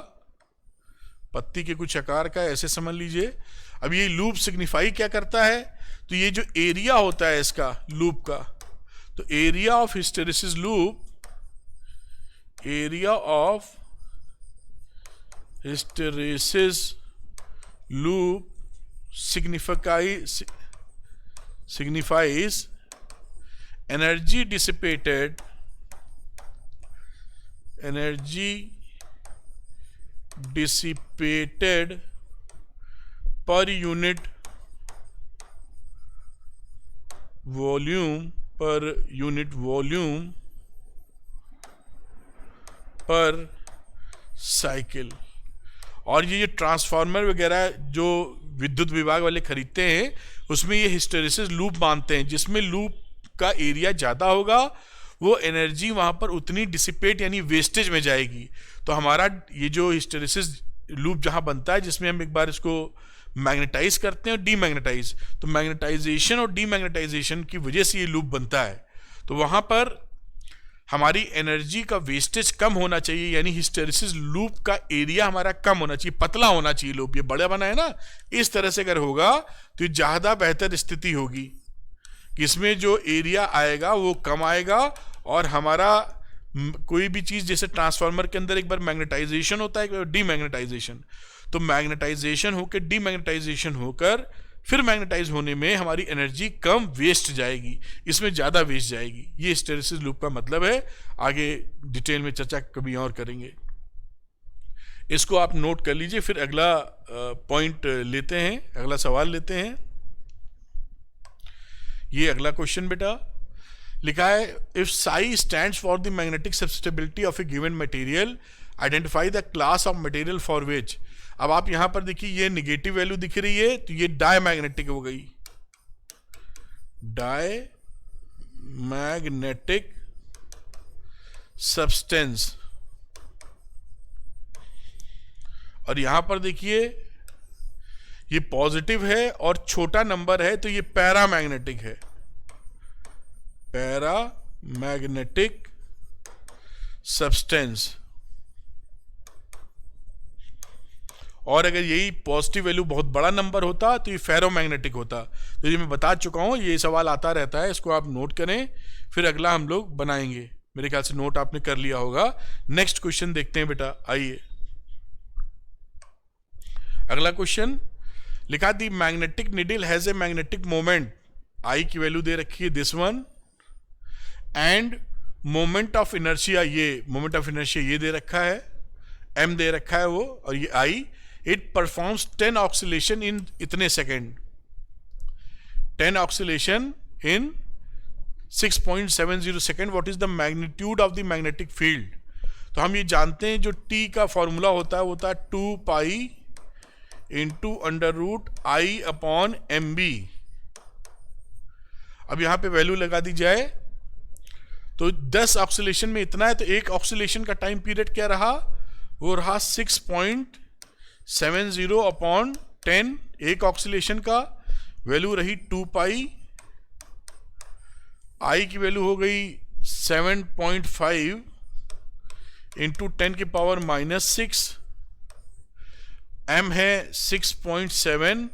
पत्ती के कुछ आकार का, ऐसे समझ लीजिए। अब ये लूप सिग्निफाई क्या करता है, तो ये जो एरिया होता है इसका लूप का, तो area of hysteresis loop, area of hysteresis loop signifies energy dissipated per unit volume पर साइकिल। और ये ट्रांसफार्मर वगैरह जो विद्युत विभाग वाले खरीदते हैं उसमें ये हिस्टेरिसिस लूप मानते हैं, जिसमें लूप का एरिया ज़्यादा होगा वो एनर्जी वहाँ पर उतनी डिसिपेट यानी वेस्टेज में जाएगी। तो हमारा ये जो हिस्टेरिसिस लूप जहाँ बनता है, जिसमें हम एक बार इसको मैग्नेटाइज करते हैं और डीमैग्नेटाइज, तो मैग्नेटाइजेशन और डीमैग्नेटाइजेशन की वजह से ये लूप बनता है। तो वहाँ पर हमारी एनर्जी का वेस्टेज कम होना चाहिए, यानी हिस्टेरिसिस लूप का एरिया हमारा कम होना चाहिए, पतला होना चाहिए लूप। ये बड़ा बना है ना, इस तरह से अगर होगा तो ज़्यादा बेहतर स्थिति होगी कि इसमें जो एरिया आएगा वो कम आएगा। और हमारा कोई भी चीज़, जैसे ट्रांसफार्मर के अंदर एक बार मैग्नेटाइजेशन होता है, एक बार डीमैग्नेटाइजेशन, तो मैग्नेटाइजेशन होकर डीमैग्नेटाइजेशन होकर फिर मैग्नेटाइज होने में हमारी एनर्जी कम वेस्ट जाएगी, इसमें ज़्यादा वेस्ट जाएगी। ये हिस्टेरिसिस लूप का मतलब है। आगे डिटेल में चर्चा कभी और करेंगे, इसको आप नोट कर लीजिए। फिर अगला पॉइंट लेते हैं, अगला सवाल लेते हैं। ये अगला क्वेश्चन बेटा लिखा है, if chi stands for the magnetic susceptibility of a given material, identify the class of material for which. अब आप यहां पर देखिए ये निगेटिव वैल्यू दिख रही है, तो ये डायमैग्नेटिक हो गई, डायमैग्नेटिक सब्सटेंस। और यहां पर देखिए ये पॉजिटिव है और छोटा नंबर है, तो ये पैरामैग्नेटिक है, पैरामैग्नेटिक सब्सटेंस। और अगर यही पॉजिटिव वैल्यू बहुत बड़ा नंबर होता तो ये फेरोमैग्नेटिक होता। तो ये मैं बता चुका हूं, ये सवाल आता रहता है, इसको आप नोट करें, फिर अगला हम लोग बनाएंगे। मेरे ख्याल से नोट आपने कर लिया होगा। नेक्स्ट क्वेश्चन देखते हैं बेटा, आइए। अगला क्वेश्चन लिखा, the magnetic needle has a magnetic moment, I की वैल्यू दे रखी है this one, and moment of inertia, ये मोमेंट ऑफ इनर्शिया ये दे रखा है, एम दे रखा है वो, और ये आई। इट परफॉर्म्स 10 ऑक्सीलेशन इन इतने second, 10 oscillation in 6.70 second. What is the magnitude of the magnetic field? तो हम ये जानते हैं, जो टी का फॉर्मूला होता है वो होता है 2 pi into under root I upon M B. अब यहां पे वैल्यू लगा दी जाए तो 10 ऑक्सीलेशन में इतना है, तो एक ऑक्सीलेशन का टाइम पीरियड क्या रहा, वो रहा 6.70 अपॉन 10। एक ऑक्सीलेशन का वैल्यू रही 2 पाई, आई की वैल्यू हो गई 7.5 इंटू 10 की पावर -6, एम है 6.7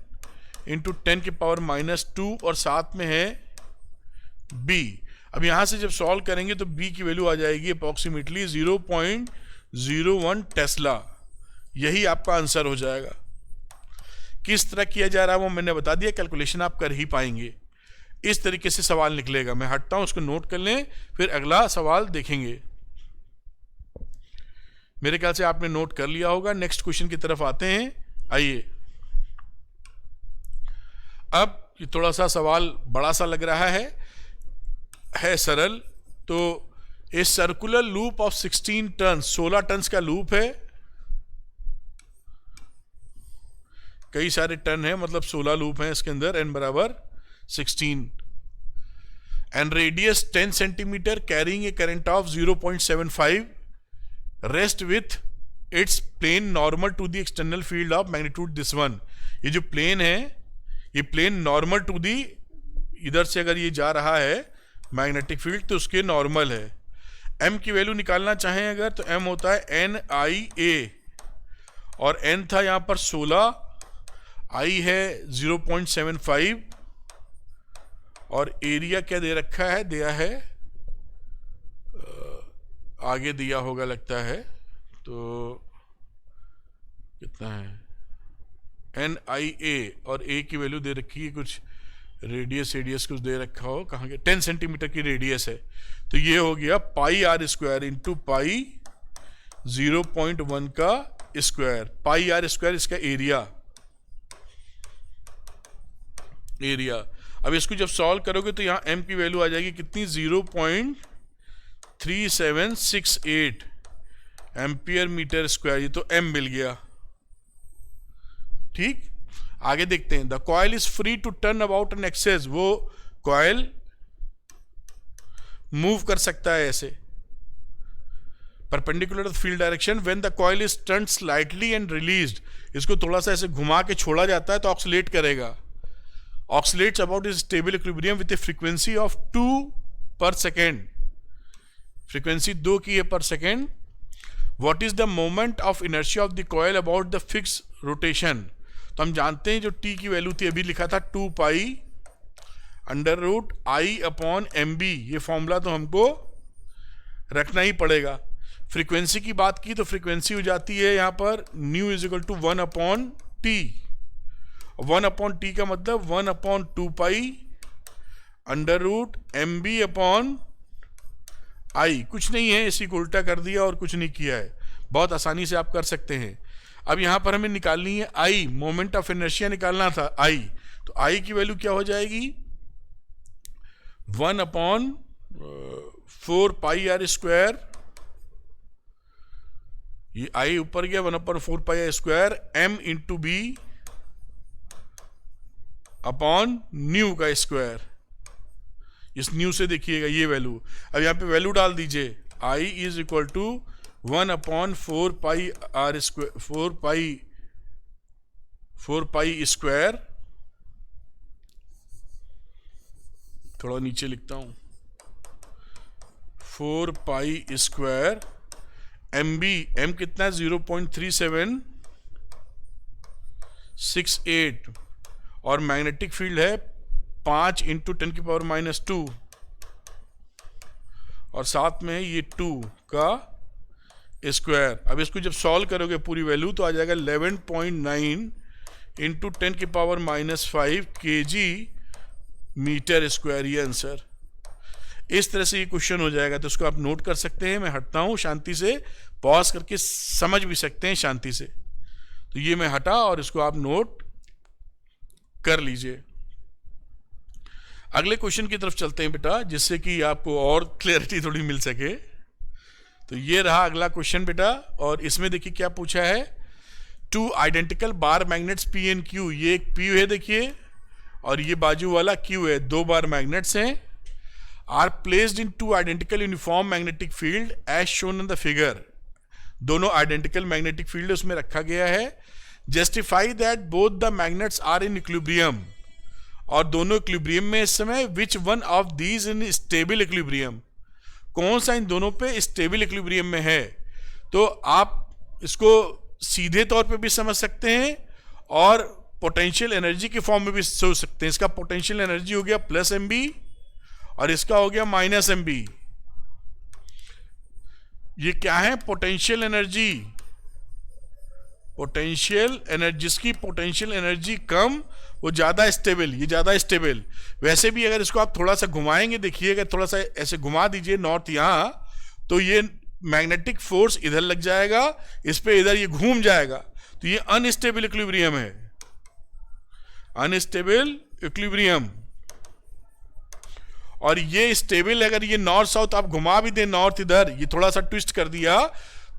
इंटू 10 की पावर -2, और साथ में है बी। अब यहां से जब सॉल्व करेंगे तो बी की वैल्यू आ जाएगी अप्रॉक्सीमेटली 0.01 टेस्ला। यही आपका आंसर हो जाएगा। किस तरह किया जा रहा है वो मैंने बता दिया, कैलकुलेशन आप कर ही पाएंगे। इस तरीके से सवाल निकलेगा। मैं हटता हूं, उसको नोट कर लें, फिर अगला सवाल देखेंगे। मेरे ख्याल से आपने नोट कर लिया होगा। नेक्स्ट क्वेश्चन की तरफ आते हैं, आइए। अब ये थोड़ा सा सवाल बड़ा सा लग रहा है सरल। तो a circular loop of 16 turn, 16 turn का लूप है, कई सारे टन है, मतलब 16 लूप हैं इसके अंदर, n बराबर 16, and radius 10 centimetre, carrying a current of 0.75, rest with its plane normal to the external field of magnitude this one. ये जो प्लेन है, ये प्लेन नॉर्मल टू दी, इधर से अगर ये जा रहा है मैग्नेटिक फील्ड तो उसके नॉर्मल है। m की वैल्यू निकालना चाहें अगर, तो m होता है NIA, और n था यहां पर 16, i है 0.75, और एरिया क्या दे रखा है, दिया है आगे दिया होगा लगता है, तो कितना है NIA, और a की वैल्यू दे रखी है कुछ, रेडियस कुछ दे रखा हो, कहाँ के 10 सेंटीमीटर की रेडियस है, तो ये हो गया पाई आर स्क्वायर इंटू पाई 0.1 का स्क्वायर, पाई आर स्क्वायर इसका एरिया। अब इसको जब सॉल्व करोगे तो यहाँ m की वैल्यू आ जाएगी कितनी, 0.3768 एम्पियर मीटर स्क्वायर, ये तो m मिल गया। ठीक, आगे देखते हैं। The coil is free to turn about an axis, वो कॉइल मूव कर सकता है ऐसे perpendicular to field direction when the coil is turn slightly and released. इसको थोड़ा सा ऐसे घुमा के छोड़ा जाता है तो ऑक्सीलेट करेगा, oxalates about is stable equilibrium with A frequency of 2 पर सेकेंड, फ्रीक्वेंसी 2 की है पर second. What is the moment of inertia of the coil about the fix rotation? तो हम जानते हैं जो t की वैल्यू थी, अभी लिखा था 2 pi under root I upon M B, ये फॉर्मूला तो हमको रखना ही पड़ेगा। फ्रीक्वेंसी की बात की तो फ्रीक्वेंसी हो जाती है यहाँ पर nu is equal to 1 upon T, 1 upon T का मतलब 1 upon 2 pi under root M B upon I. कुछ नहीं है, इसी को उल्टा कर दिया और कुछ नहीं किया है, बहुत आसानी से आप कर सकते हैं। अब यहां पर हमें निकालनी है आई, मोमेंट ऑफ इनर्शिया निकालना था आई, तो आई की वैल्यू क्या हो जाएगी, 1 अपॉन 4 पाई आर स्क्वायर ये आई ऊपर गया 1/4πa² m into B upon nu का स्क्वायर। इस न्यू से देखिएगा ये वैल्यू, अब यहाँ पे वैल्यू डाल दीजिए, आई इज इक्वल टू 4π थोड़ा नीचे लिखता हूं, 4π² MB, M कितना है 0.3768 और मैग्नेटिक फील्ड है 5 × 10⁻⁻² और साथ में ये 2 का स्क्वायर। अब इसको जब सॉल्व करोगे पूरी वैल्यू तो आ जाएगा 11.9 × 10⁻⁵ kg मीटर स्क्वायर, ये आंसर। इस तरह से ये क्वेश्चन हो जाएगा, तो उसको आप नोट कर सकते हैं। मैं हटता हूं शांति से, पॉज करके समझ भी सकते हैं शांति से। तो ये मैं हटा और इसको आप नोट कर लीजिए। अगले क्वेश्चन की तरफ चलते हैं बेटा, जिससे कि आपको और क्लैरिटी थोड़ी मिल सके। तो ये रहा अगला क्वेश्चन बेटा, और इसमें देखिए क्या पूछा है। 2 identical bar magnets P and Q, ये एक P है देखिए, और ये बाजू वाला Q है, 2 बार मैग्नेट्स हैं, are placed in 2 identical uniform magnetic field as shown in the figure. दोनों आइडेंटिकल मैग्नेटिक फील्ड उसमें रखा गया है। Justify that both the magnets are in equilibrium, और दोनों इक्विलिब्रियम में इस समय। Which one of these in stable equilibrium, कौन सा इन दोनों पे स्टेबल इक्विलिब्रियम में है। तो आप इसको सीधे तौर पे भी समझ सकते हैं और पोटेंशियल एनर्जी के फॉर्म में भी सोच सकते हैं। इसका पोटेंशियल एनर्जी हो गया +mb और इसका हो गया -mb। ये क्या है, पोटेंशियल एनर्जी। पोटेंशियल एनर्जी, जिसकी पोटेंशियल एनर्जी कम वो ज्यादा स्टेबल, ये ज्यादा स्टेबल। वैसे भी अगर इसको आप थोड़ा सा घुमाएंगे, देखिए अगर थोड़ा सा ऐसे घुमा दीजिए नॉर्थ यहां, तो ये मैग्नेटिक फोर्स इधर लग जाएगा, इस पे इधर ये घूम जाएगा, तो ये अनस्टेबल इक्विलिब्रियम है, अनस्टेबल इक्विलिब्रियम। और ये स्टेबल, अगर ये नॉर्थ साउथ आप घुमा भी दें, नॉर्थ इधर ये थोड़ा सा ट्विस्ट कर दिया,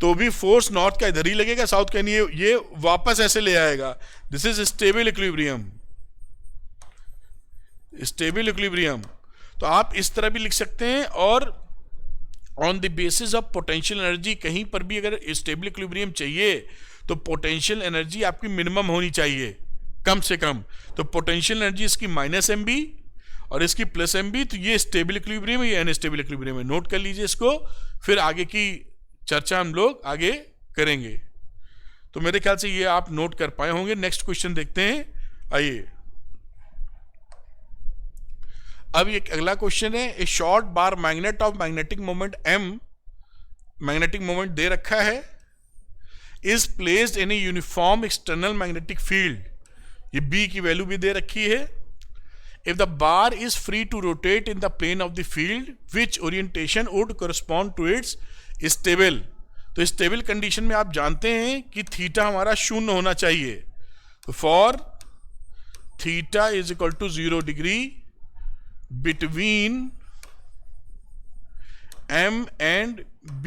तो भी फोर्स नॉर्थ का इधर ही लगेगा, साउथ का नहीं, ये वापस ऐसे ले आएगा। This is stable equilibrium, stable equilibrium. तो आप इस तरह भी लिख सकते हैं। और on the basis of potential energy, कहीं पर भी अगर स्टेबल इक्विलिब्रियम चाहिए तो पोटेंशियल एनर्जी आपकी मिनिमम होनी चाहिए, कम से कम। तो पोटेंशियल एनर्जी इसकी -mb और इसकी +mb, तो ये स्टेबल इक्विलिब्रियम है, ये अनस्टेबल इक्विलिब्रियम है। नोट कर लीजिए इसको, फिर आगे की चर्चा हम लोग आगे करेंगे। तो मेरे ख्याल से ये आप नोट कर पाए होंगे। नेक्स्ट क्वेश्चन देखते हैं, आइए। अब एक अगला क्वेश्चन है, a short bar magnet of magnetic moment m, magnetic moment दे रखा है, is placed in a uniform external magnetic field, ये b की वैल्यू भी दे रखी है। If the bar is free to rotate in the plane of the field, which orientation would correspond to its stable. तो स्टेबल कंडीशन में आप जानते हैं कि थीटा हमारा 0 होना चाहिए। तो for theta is equal to 0 degree between m and b,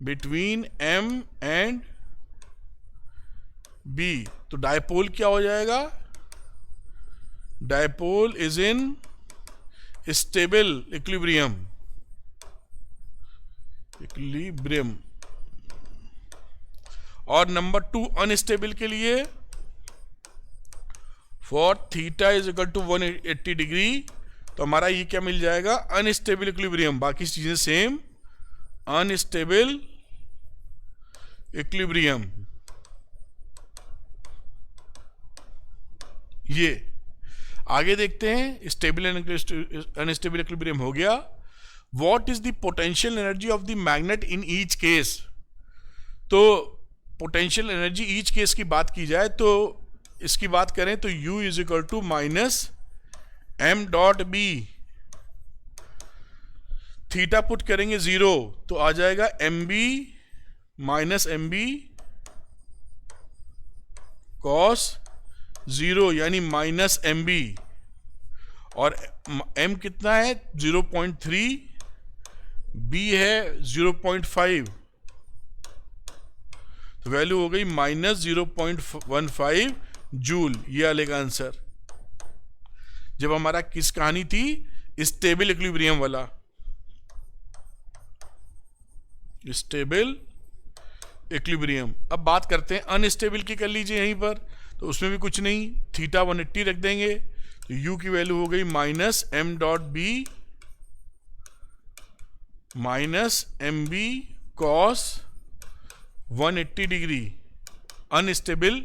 between m and b, तो डायपोल क्या हो जाएगा, dipole is in stable equilibrium, equilibrium. और नंबर 2 अनस्टेबल के लिए, for theta is equal to 180 degree, तो हमारा ये क्या मिल जाएगा, अनस्टेबल इक्विलिब्रियम। बाकी चीजें सेम, अनस्टेबल इक्विलिब्रियम। ये आगे देखते हैं, स्टेबल एंड अनस्टेबल इक्विलिब्रियम हो गया। What is the potential energy of the magnet in each case. तो पोटेंशियल एनर्जी ईच केस की बात की जाए तो इसकी बात करें तो U is equal to -m.b, theta put करेंगे 0 तो आ जाएगा mb -mb cos 0 यानी -mb, और m कितना है 0.3 बी है 0.5, तो वैल्यू हो गई -0.15 जूल। ये आलेगा आंसर। जब हमारा किस कहानी थी, स्टेबल इक्विलिब्रियम वाला, स्टेबल इक्विलिब्रियम। अब बात करते हैं अनस्टेबल की, कर लीजिए यहीं पर, तो उसमें भी कुछ नहीं, थीटा 180 रख देंगे, तो u की वैल्यू हो गई -m.b -mb cos 180 degree unstable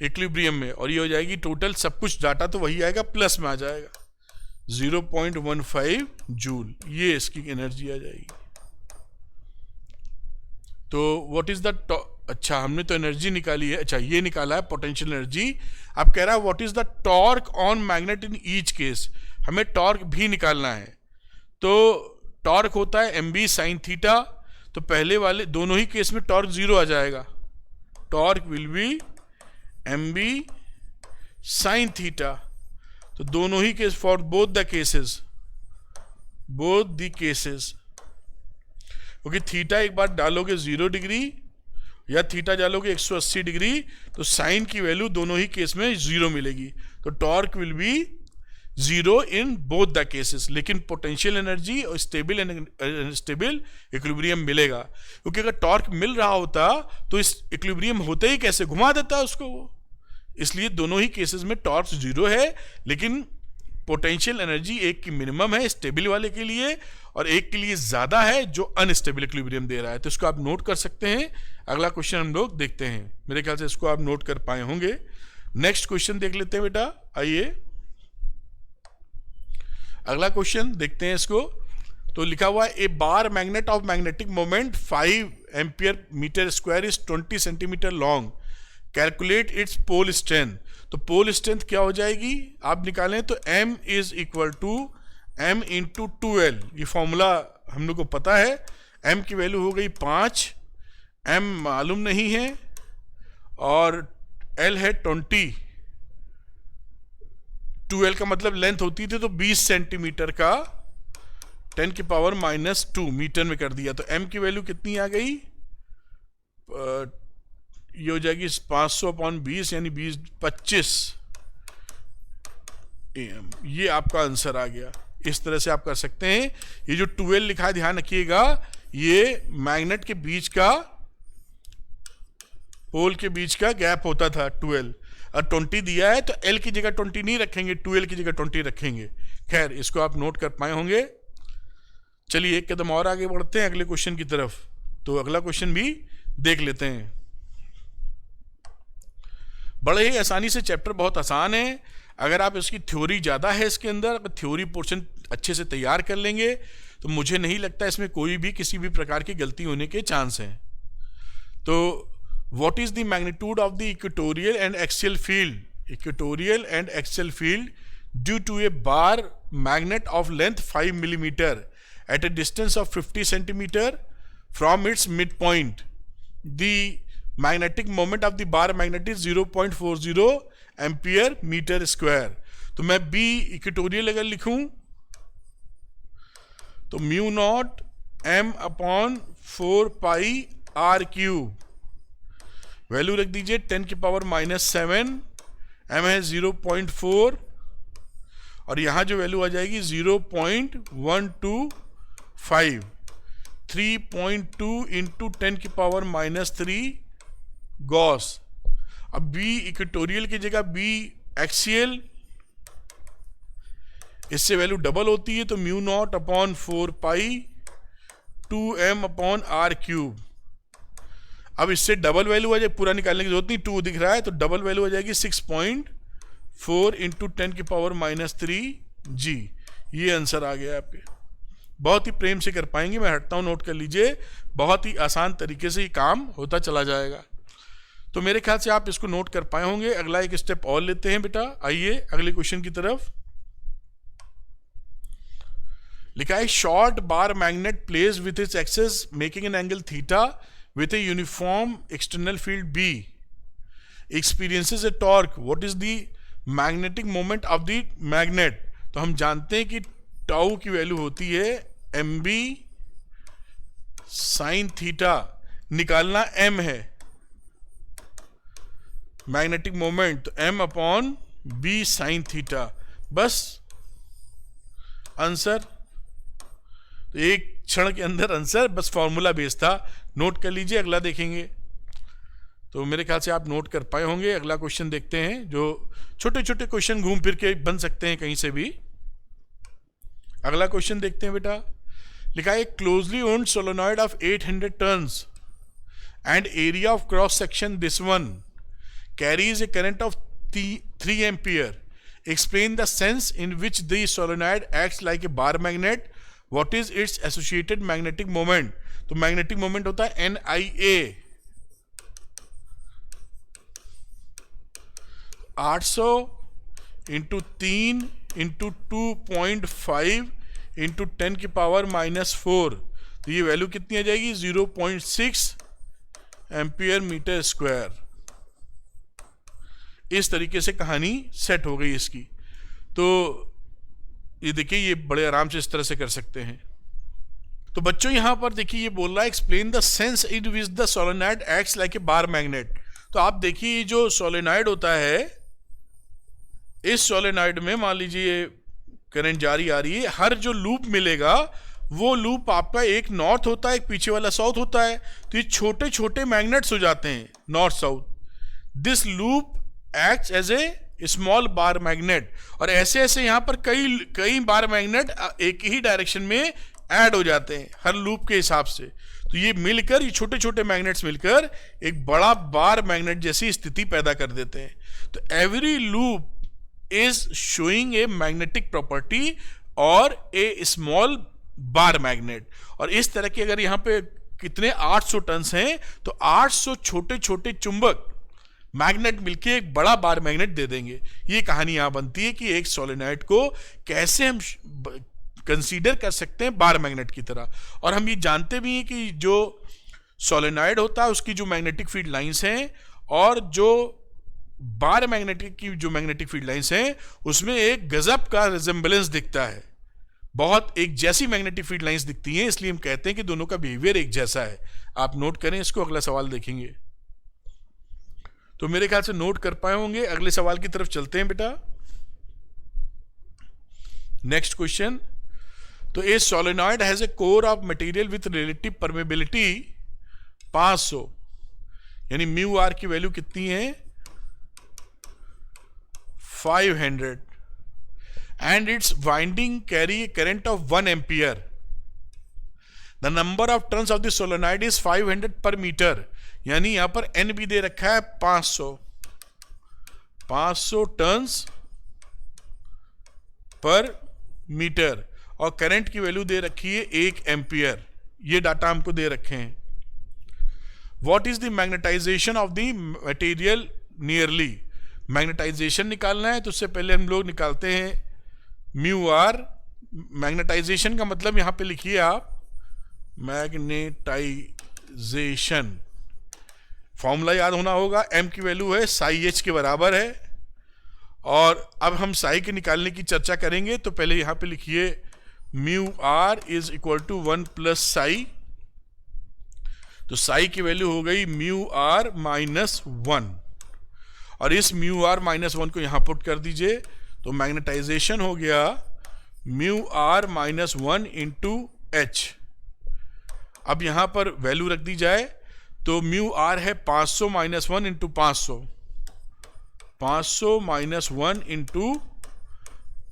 equilibrium में। और ये हो जाएगी टोटल, सब कुछ डाटा तो वही आएगा, प्लस में आ जाएगा 0.15 जूल। ये इसकी एनर्जी आ जाएगी। तो व्हाट इज द, अच्छा हमने तो एनर्जी निकाली है, अच्छा ये निकाला है पोटेंशियल एनर्जी। अब कह रहा है what is the torque on magnet in each case, हमें टॉर्क भी निकालना है। तो टॉर्क होता है mb sin थीटा, तो पहले वाले दोनों ही केस में टॉर्क 0 आ जाएगा। Torque will be mb sin theta, तो दोनों ही case, for both the cases, both the cases, क्योंकि थीटा एक बार डालोगे 0 डिग्री या थीटा डालोगे 180 डिग्री, तो साइन की वैल्यू दोनों ही केस में 0 मिलेगी। तो torque will B 0 in both the cases, लेकिन पोटेंशियल एनर्जी और स्टेबल इक्विलिब्रियम मिलेगा। क्योंकि अगर टॉर्क मिल रहा होता तो इस इक्विलिब्रियम होते ही कैसे घुमा देता है उसको वो। इसलिए दोनों ही केसेस में टॉर्क 0 है, लेकिन पोटेंशियल एनर्जी एक की मिनिमम है स्टेबल वाले के लिए, और एक के लिए ज्यादा है जो अनस्टेबल इक्विलिब्रियम दे रहा है। तो इसको आप नोट कर सकते हैं। अगला क्वेश्चन हम लोग देखते हैं, मेरे ख्याल से इसको आप नोट कर पाए होंगे। नेक्स्ट क्वेश्चन देख लेते हैं बेटा, आइए अगला क्वेश्चन देखते हैं इसको। तो लिखा हुआ है a bar magnet of magnetic moment 5 ampere metre square is 20 centimetre long, calculate its pole strength. तो पोल स्ट्रेंथ क्या हो जाएगी आप निकालें, तो m is equal to m into 2l। ये फॉर्मूला हम लोग को पता है। m की वैल्यू हो गई 5, m मालूम नहीं है, और l है 20। 2l का मतलब लेंथ होती थी तो 20 सेंटीमीटर का 10 की पावर -2 मीटर में कर दिया। तो m की वैल्यू कितनी आ गई, ये हो जाएगी 500/20 यानी 25 AM। ये आपका आंसर आ गया। इस तरह से आप कर सकते हैं। ये जो 12 लिखा है ध्यान रखिएगा, ये मैग्नेट के बीच का, पोल के बीच का गैप होता था 12, और 20 दिया है तो L की जगह 20 नहीं रखेंगे, 2L की जगह 20 रखेंगे। खैर इसको आप नोट कर पाए होंगे। चलिए एक कदम और आगे बढ़ते हैं अगले क्वेश्चन की तरफ। तो अगला क्वेश्चन भी देख लेते हैं। बड़े ही आसानी से, चैप्टर बहुत आसान है। अगर आप इसकी थ्योरी ज़्यादा है इसके अंदर, अगर थ्योरी पोर्शन अच्छे से तैयार कर लेंगे तो मुझे नहीं लगता इसमें कोई भी किसी भी प्रकार की गलती होने के चांस हैं। तो what is the magnitude of the equatorial and axial field, equatorial and axial field due to a bar magnet of length 5 millimetre at a distance of 50 centimetre from its mid point. The magnetic moment of the bar magnet is 0.40 ampere metre square. तो मैं B equatorial अगर लिखूं तो mu naught m upon 4 pi r cube, value रख दीजिए 10 की power -7, m है 0.4, और यहां जो वैल्यू आ जाएगी 0.125, 3.2 इंटू 10 की पावर -3 गॉस। अब बी इक्वेटोरियल की जगह बी एक्सियल, इससे वैल्यू डबल होती है तो mu not upon 4 pi 2m upon r cube. अब इससे डबल वैल्यू आ जाए, पूरा निकालने की जरूरत नहीं, 2 दिख रहा है तो डबल वैल्यू आ जाएगी 6.4 इंटू 10 की पावर -3 g। ये आंसर आ गया आपके। बहुत ही प्रेम से कर पाएंगे, मैं हटता हूं, नोट कर लीजिए। बहुत ही आसान तरीके से ये काम होता चला जाएगा। तो मेरे ख्याल से आप इसको नोट कर पाए होंगे। अगला एक स्टेप और लेते हैं बेटा, आइए अगले क्वेश्चन की तरफ। लिखा है short bar magnet place with its axis making an angle theta with a uniform external field B experiences a torque, what is the magnetic moment of the magnet. तो हम जानते हैं कि टाउ की वैल्यू होती है mb साइन थीटा निकालना m है मैग्नेटिक मोमेंट, तो m upon b sine theta, बस आंसर। तो एक क्षण के अंदर आंसर, बस फॉर्मूला बेस था, नोट कर लीजिए। अगला देखेंगे तो मेरे ख्याल से आप नोट कर पाए होंगे। अगला क्वेश्चन देखते हैं, जो छोटे छोटे क्वेश्चन घूम फिर के बन सकते हैं कहीं से भी। अगला क्वेश्चन देखते हैं बेटा। लिखा है closely owned solenoid of 800 turns and area of cross section this one carries A current of 3 ampere. Explain the sense in which the solenoid acts like a bar magnet. What is it's associated magnetic moment. तो magnetic moment होता है NIA। 800 into 3 into 2.5 into 10 की power -4, तो ये value कितनी आ जाएगी 0.6 ampere metre square. इस तरीके से कहानी सेट हो गई इसकी। तो ये देखिए, ये बड़े आराम से इस तरह से कर सकते हैं। तो बच्चों यहां पर देखिए, ये बोल रहा है explain the sense in which the solenoid acts like a bar magnet. तो आप देखिए, ये जो सोलेनॉइड होता है, इस सोलेनॉइड में मान लीजिए करंट जारी आ रही है, हर जो लूप मिलेगा वो लूप आपका एक नॉर्थ होता है, एक पीछे वाला साउथ होता है। तो ये छोटे छोटे मैग्नेट्स हो जाते हैं north south. This loop acts as a small bar magnet. और ऐसे ऐसे यहाँ पर कई बार मैग्नेट एक ही डायरेक्शन में ऐड हो जाते हैं हर लूप के हिसाब से। तो ये मिलकर, ये छोटे छोटे मैग्नेट्स मिलकर एक बड़ा बार मैग्नेट जैसी स्थिति पैदा कर देते हैं। तो every loop is showing a magnetic property और a small bar magnet। और इस तरह की अगर यहाँ पे कितने 800 टन्स हैं, तो 800 छोटे छोटे चुंबक मैग्नेट मिलके एक बड़ा बार मैग्नेट दे देंगे। ये कहानी यहाँ बनती है कि एक सोलेनॉइड को कैसे हम कंसीडर कर सकते हैं बार मैग्नेट की तरह। और हम ये जानते भी हैं कि जो सोलेनॉइड होता है उसकी जो मैग्नेटिक फील्ड लाइंस हैं और जो बार मैग्नेटिक की जो मैग्नेटिक फील्ड लाइंस हैं उसमें एक गजब का रिजेम्बलेंस दिखता है, बहुत एक जैसी मैग्नेटिक फील्ड लाइंस दिखती हैं। इसलिए हम कहते हैं कि दोनों का बिहेवियर एक जैसा है। आप नोट करें इसको, अगला सवाल देखेंगे। तो मेरे ख्याल से नोट कर पाए होंगे। अगले सवाल की तरफ चलते हैं बेटा। Next question. तो a solenoid has a core of material with relative permeability 500, यानी म्यू आर की वैल्यू कितनी है 500, and its winding carry a current of 1 ampere. The number of turns of the solenoid is 500 per meter, यानी यहां पर n भी दे रखा है 500 टर्न्स पर मीटर, और करंट की वैल्यू दे रखी है 1 एम्पियर। ये डाटा हमको दे रखे हैं। What is the magnetization of the material nearly? Magnetization निकालना है, तो उससे पहले हम लोग निकालते हैं म्यू आर। मैग्नेटाइजेशन का मतलब यहां पे लिखिए आप मैग्नेटाइजेशन, फॉर्मूला याद होना होगा। एम की वैल्यू है साई एच के बराबर है। और अब हम साई के निकालने की चर्चा करेंगे, तो पहले यहां पे लिखिए mu R is equal to 1 plus psi. तो साई की वैल्यू हो गई म्यू आर -1, और इस म्यू आर -1 को यहां पुट कर दीजिए। तो मैग्नेटाइजेशन हो गया म्यू आर -1 इंटू एच। अब यहां पर वैल्यू रख दी जाए, तो म्यू आर है 500 -1 इंटू 500, 500 -1 इंटू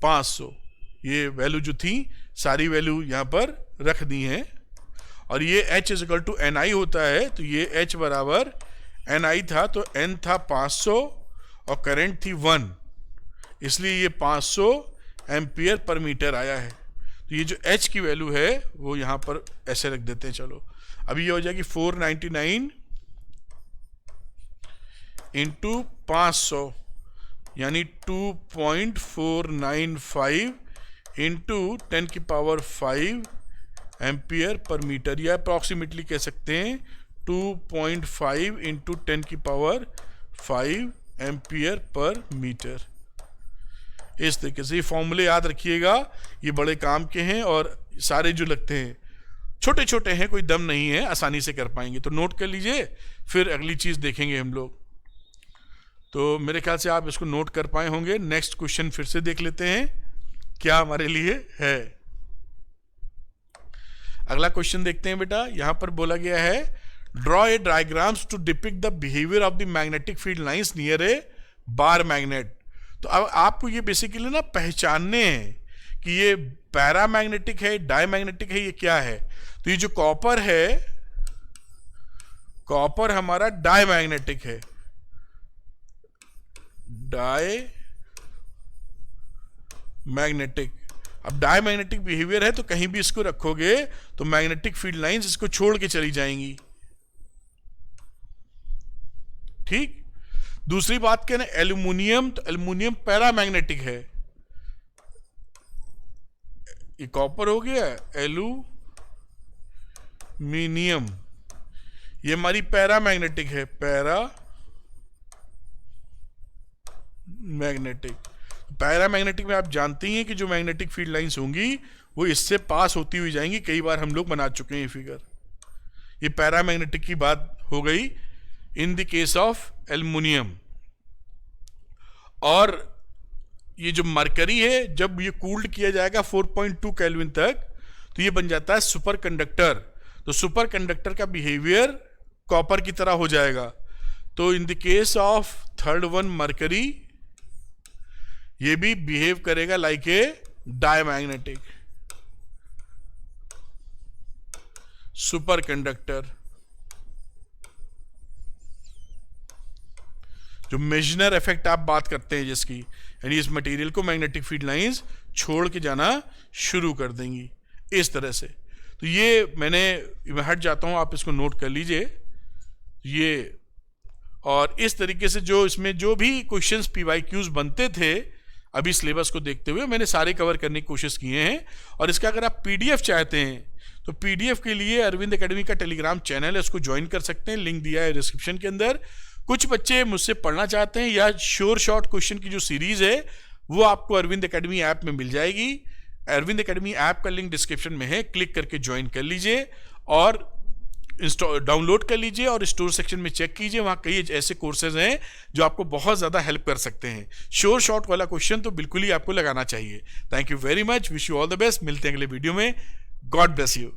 500। ये वैल्यू जो थी सारी वैल्यू यहां पर रख दी हैं। और ये H is equal to NI होता है, तो ये H बराबर NI था, तो N था 500 और करंट थी 1, इसलिए ये 500 एम्पियर पर मीटर आया है। तो ये जो H की वैल्यू है वो यहाँ पर ऐसे रख देते हैं। चलो, अभी ये हो जाएगी 499 इंटू 500, यानी 2.495 इंटू 10 की पावर 5 एम्पियर पर मीटर, या अप्रॉक्सीमेटली कह सकते हैं 2.5 इंटू 10 की पावर 5 एम्पियर पर मीटर। इस तरीके से ये फॉर्मूले याद रखिएगा, ये बड़े काम के हैं और सारे जो लगते हैं छोटे छोटे हैं, कोई दम नहीं है, आसानी से कर पाएंगे। तो नोट कर लीजिए, फिर अगली चीज़ देखेंगे हम लोग। तो मेरे ख्याल से आप इसको नोट कर पाए होंगे। नेक्स्ट क्वेश्चन फिर से देख लेते हैं क्या हमारे लिए है। अगला क्वेश्चन देखते हैं बेटा। यहां पर बोला गया है draw a diagrams to depict the behaviour of the magnetic field lines near a bar magnet. तो अब आपको ये बेसिकली ना पहचानने हैं कि ये पैरामैग्नेटिक है, डायमैग्नेटिक है, ये क्या है। तो ये जो कॉपर है, कॉपर हमारा डायमैग्नेटिक है, डायमैग्नेटिक। अब डायमैग्नेटिक बिहेवियर है तो कहीं भी इसको रखोगे तो मैग्नेटिक फील्ड लाइंस इसको छोड़ के चली जाएंगी। ठीक। दूसरी बात क्या है, एल्यूमिनियम, तो एल्यूमिनियम पैरामैग्नेटिक है। ये कॉपर हो गया, एल्यूमिनियम ये हमारी पैरामैग्नेटिक है, पैरामैग्नेटिक। पैरामैग्नेटिक में आप जानते ही हैं कि जो मैग्नेटिक फील्ड लाइंस होंगी वो इससे पास होती हुई जाएंगी। कई बार हम लोग बना चुके हैं ये फिगर। ये पैरामैग्नेटिक की बात हो गई in the case of aluminium. और ये जो मरकरी है, जब ये कूल्ड किया जाएगा 4.2 केल्विन तक तो ये बन जाता है सुपर कंडक्टर। तो सुपर कंडक्टर का बिहेवियर कॉपर की तरह हो जाएगा। तो in the case of third one mercury, ये भी बिहेव करेगा like a diamagnetic super conductor. जो मेजनर इफेक्ट आप बात करते हैं जिसकी, यानी इस मटेरियल को मैग्नेटिक फील्ड लाइंस छोड़ के जाना शुरू कर देंगी इस तरह से। तो ये मैं हट जाता हूं, आप इसको नोट कर लीजिए ये। और इस तरीके से जो इसमें जो भी क्वेश्चंस पीवाईक्यूज बनते थे अभी सिलेबस को देखते हुए मैंने सारे कवर करने की कोशिश किए हैं। और इसका अगर आप पीडीएफ चाहते हैं तो पीडीएफ के लिए अरविंद एकेडमी का टेलीग्राम चैनल है, उसको ज्वाइन कर सकते हैं, लिंक दिया है डिस्क्रिप्शन के अंदर। कुछ बच्चे मुझसे पढ़ना चाहते हैं या श्योर शॉर्ट क्वेश्चन की जो सीरीज है वो आपको अरविंद एकेडमी ऐप में मिल जाएगी। अरविंद एकेडमी ऐप का लिंक डिस्क्रिप्शन में है, क्लिक करके ज्वाइन कर लीजिए और डाउनलोड कर लीजिए और स्टोर सेक्शन में चेक कीजिए, वहाँ कई ऐसे कोर्सेज हैं जो आपको बहुत ज़्यादा हेल्प कर सकते हैं। श्योर शॉर्ट वाला क्वेश्चन तो बिल्कुल ही आपको लगाना चाहिए। Thank you very much, wish you all the best. मिलते हैं अगले वीडियो में। God bless you.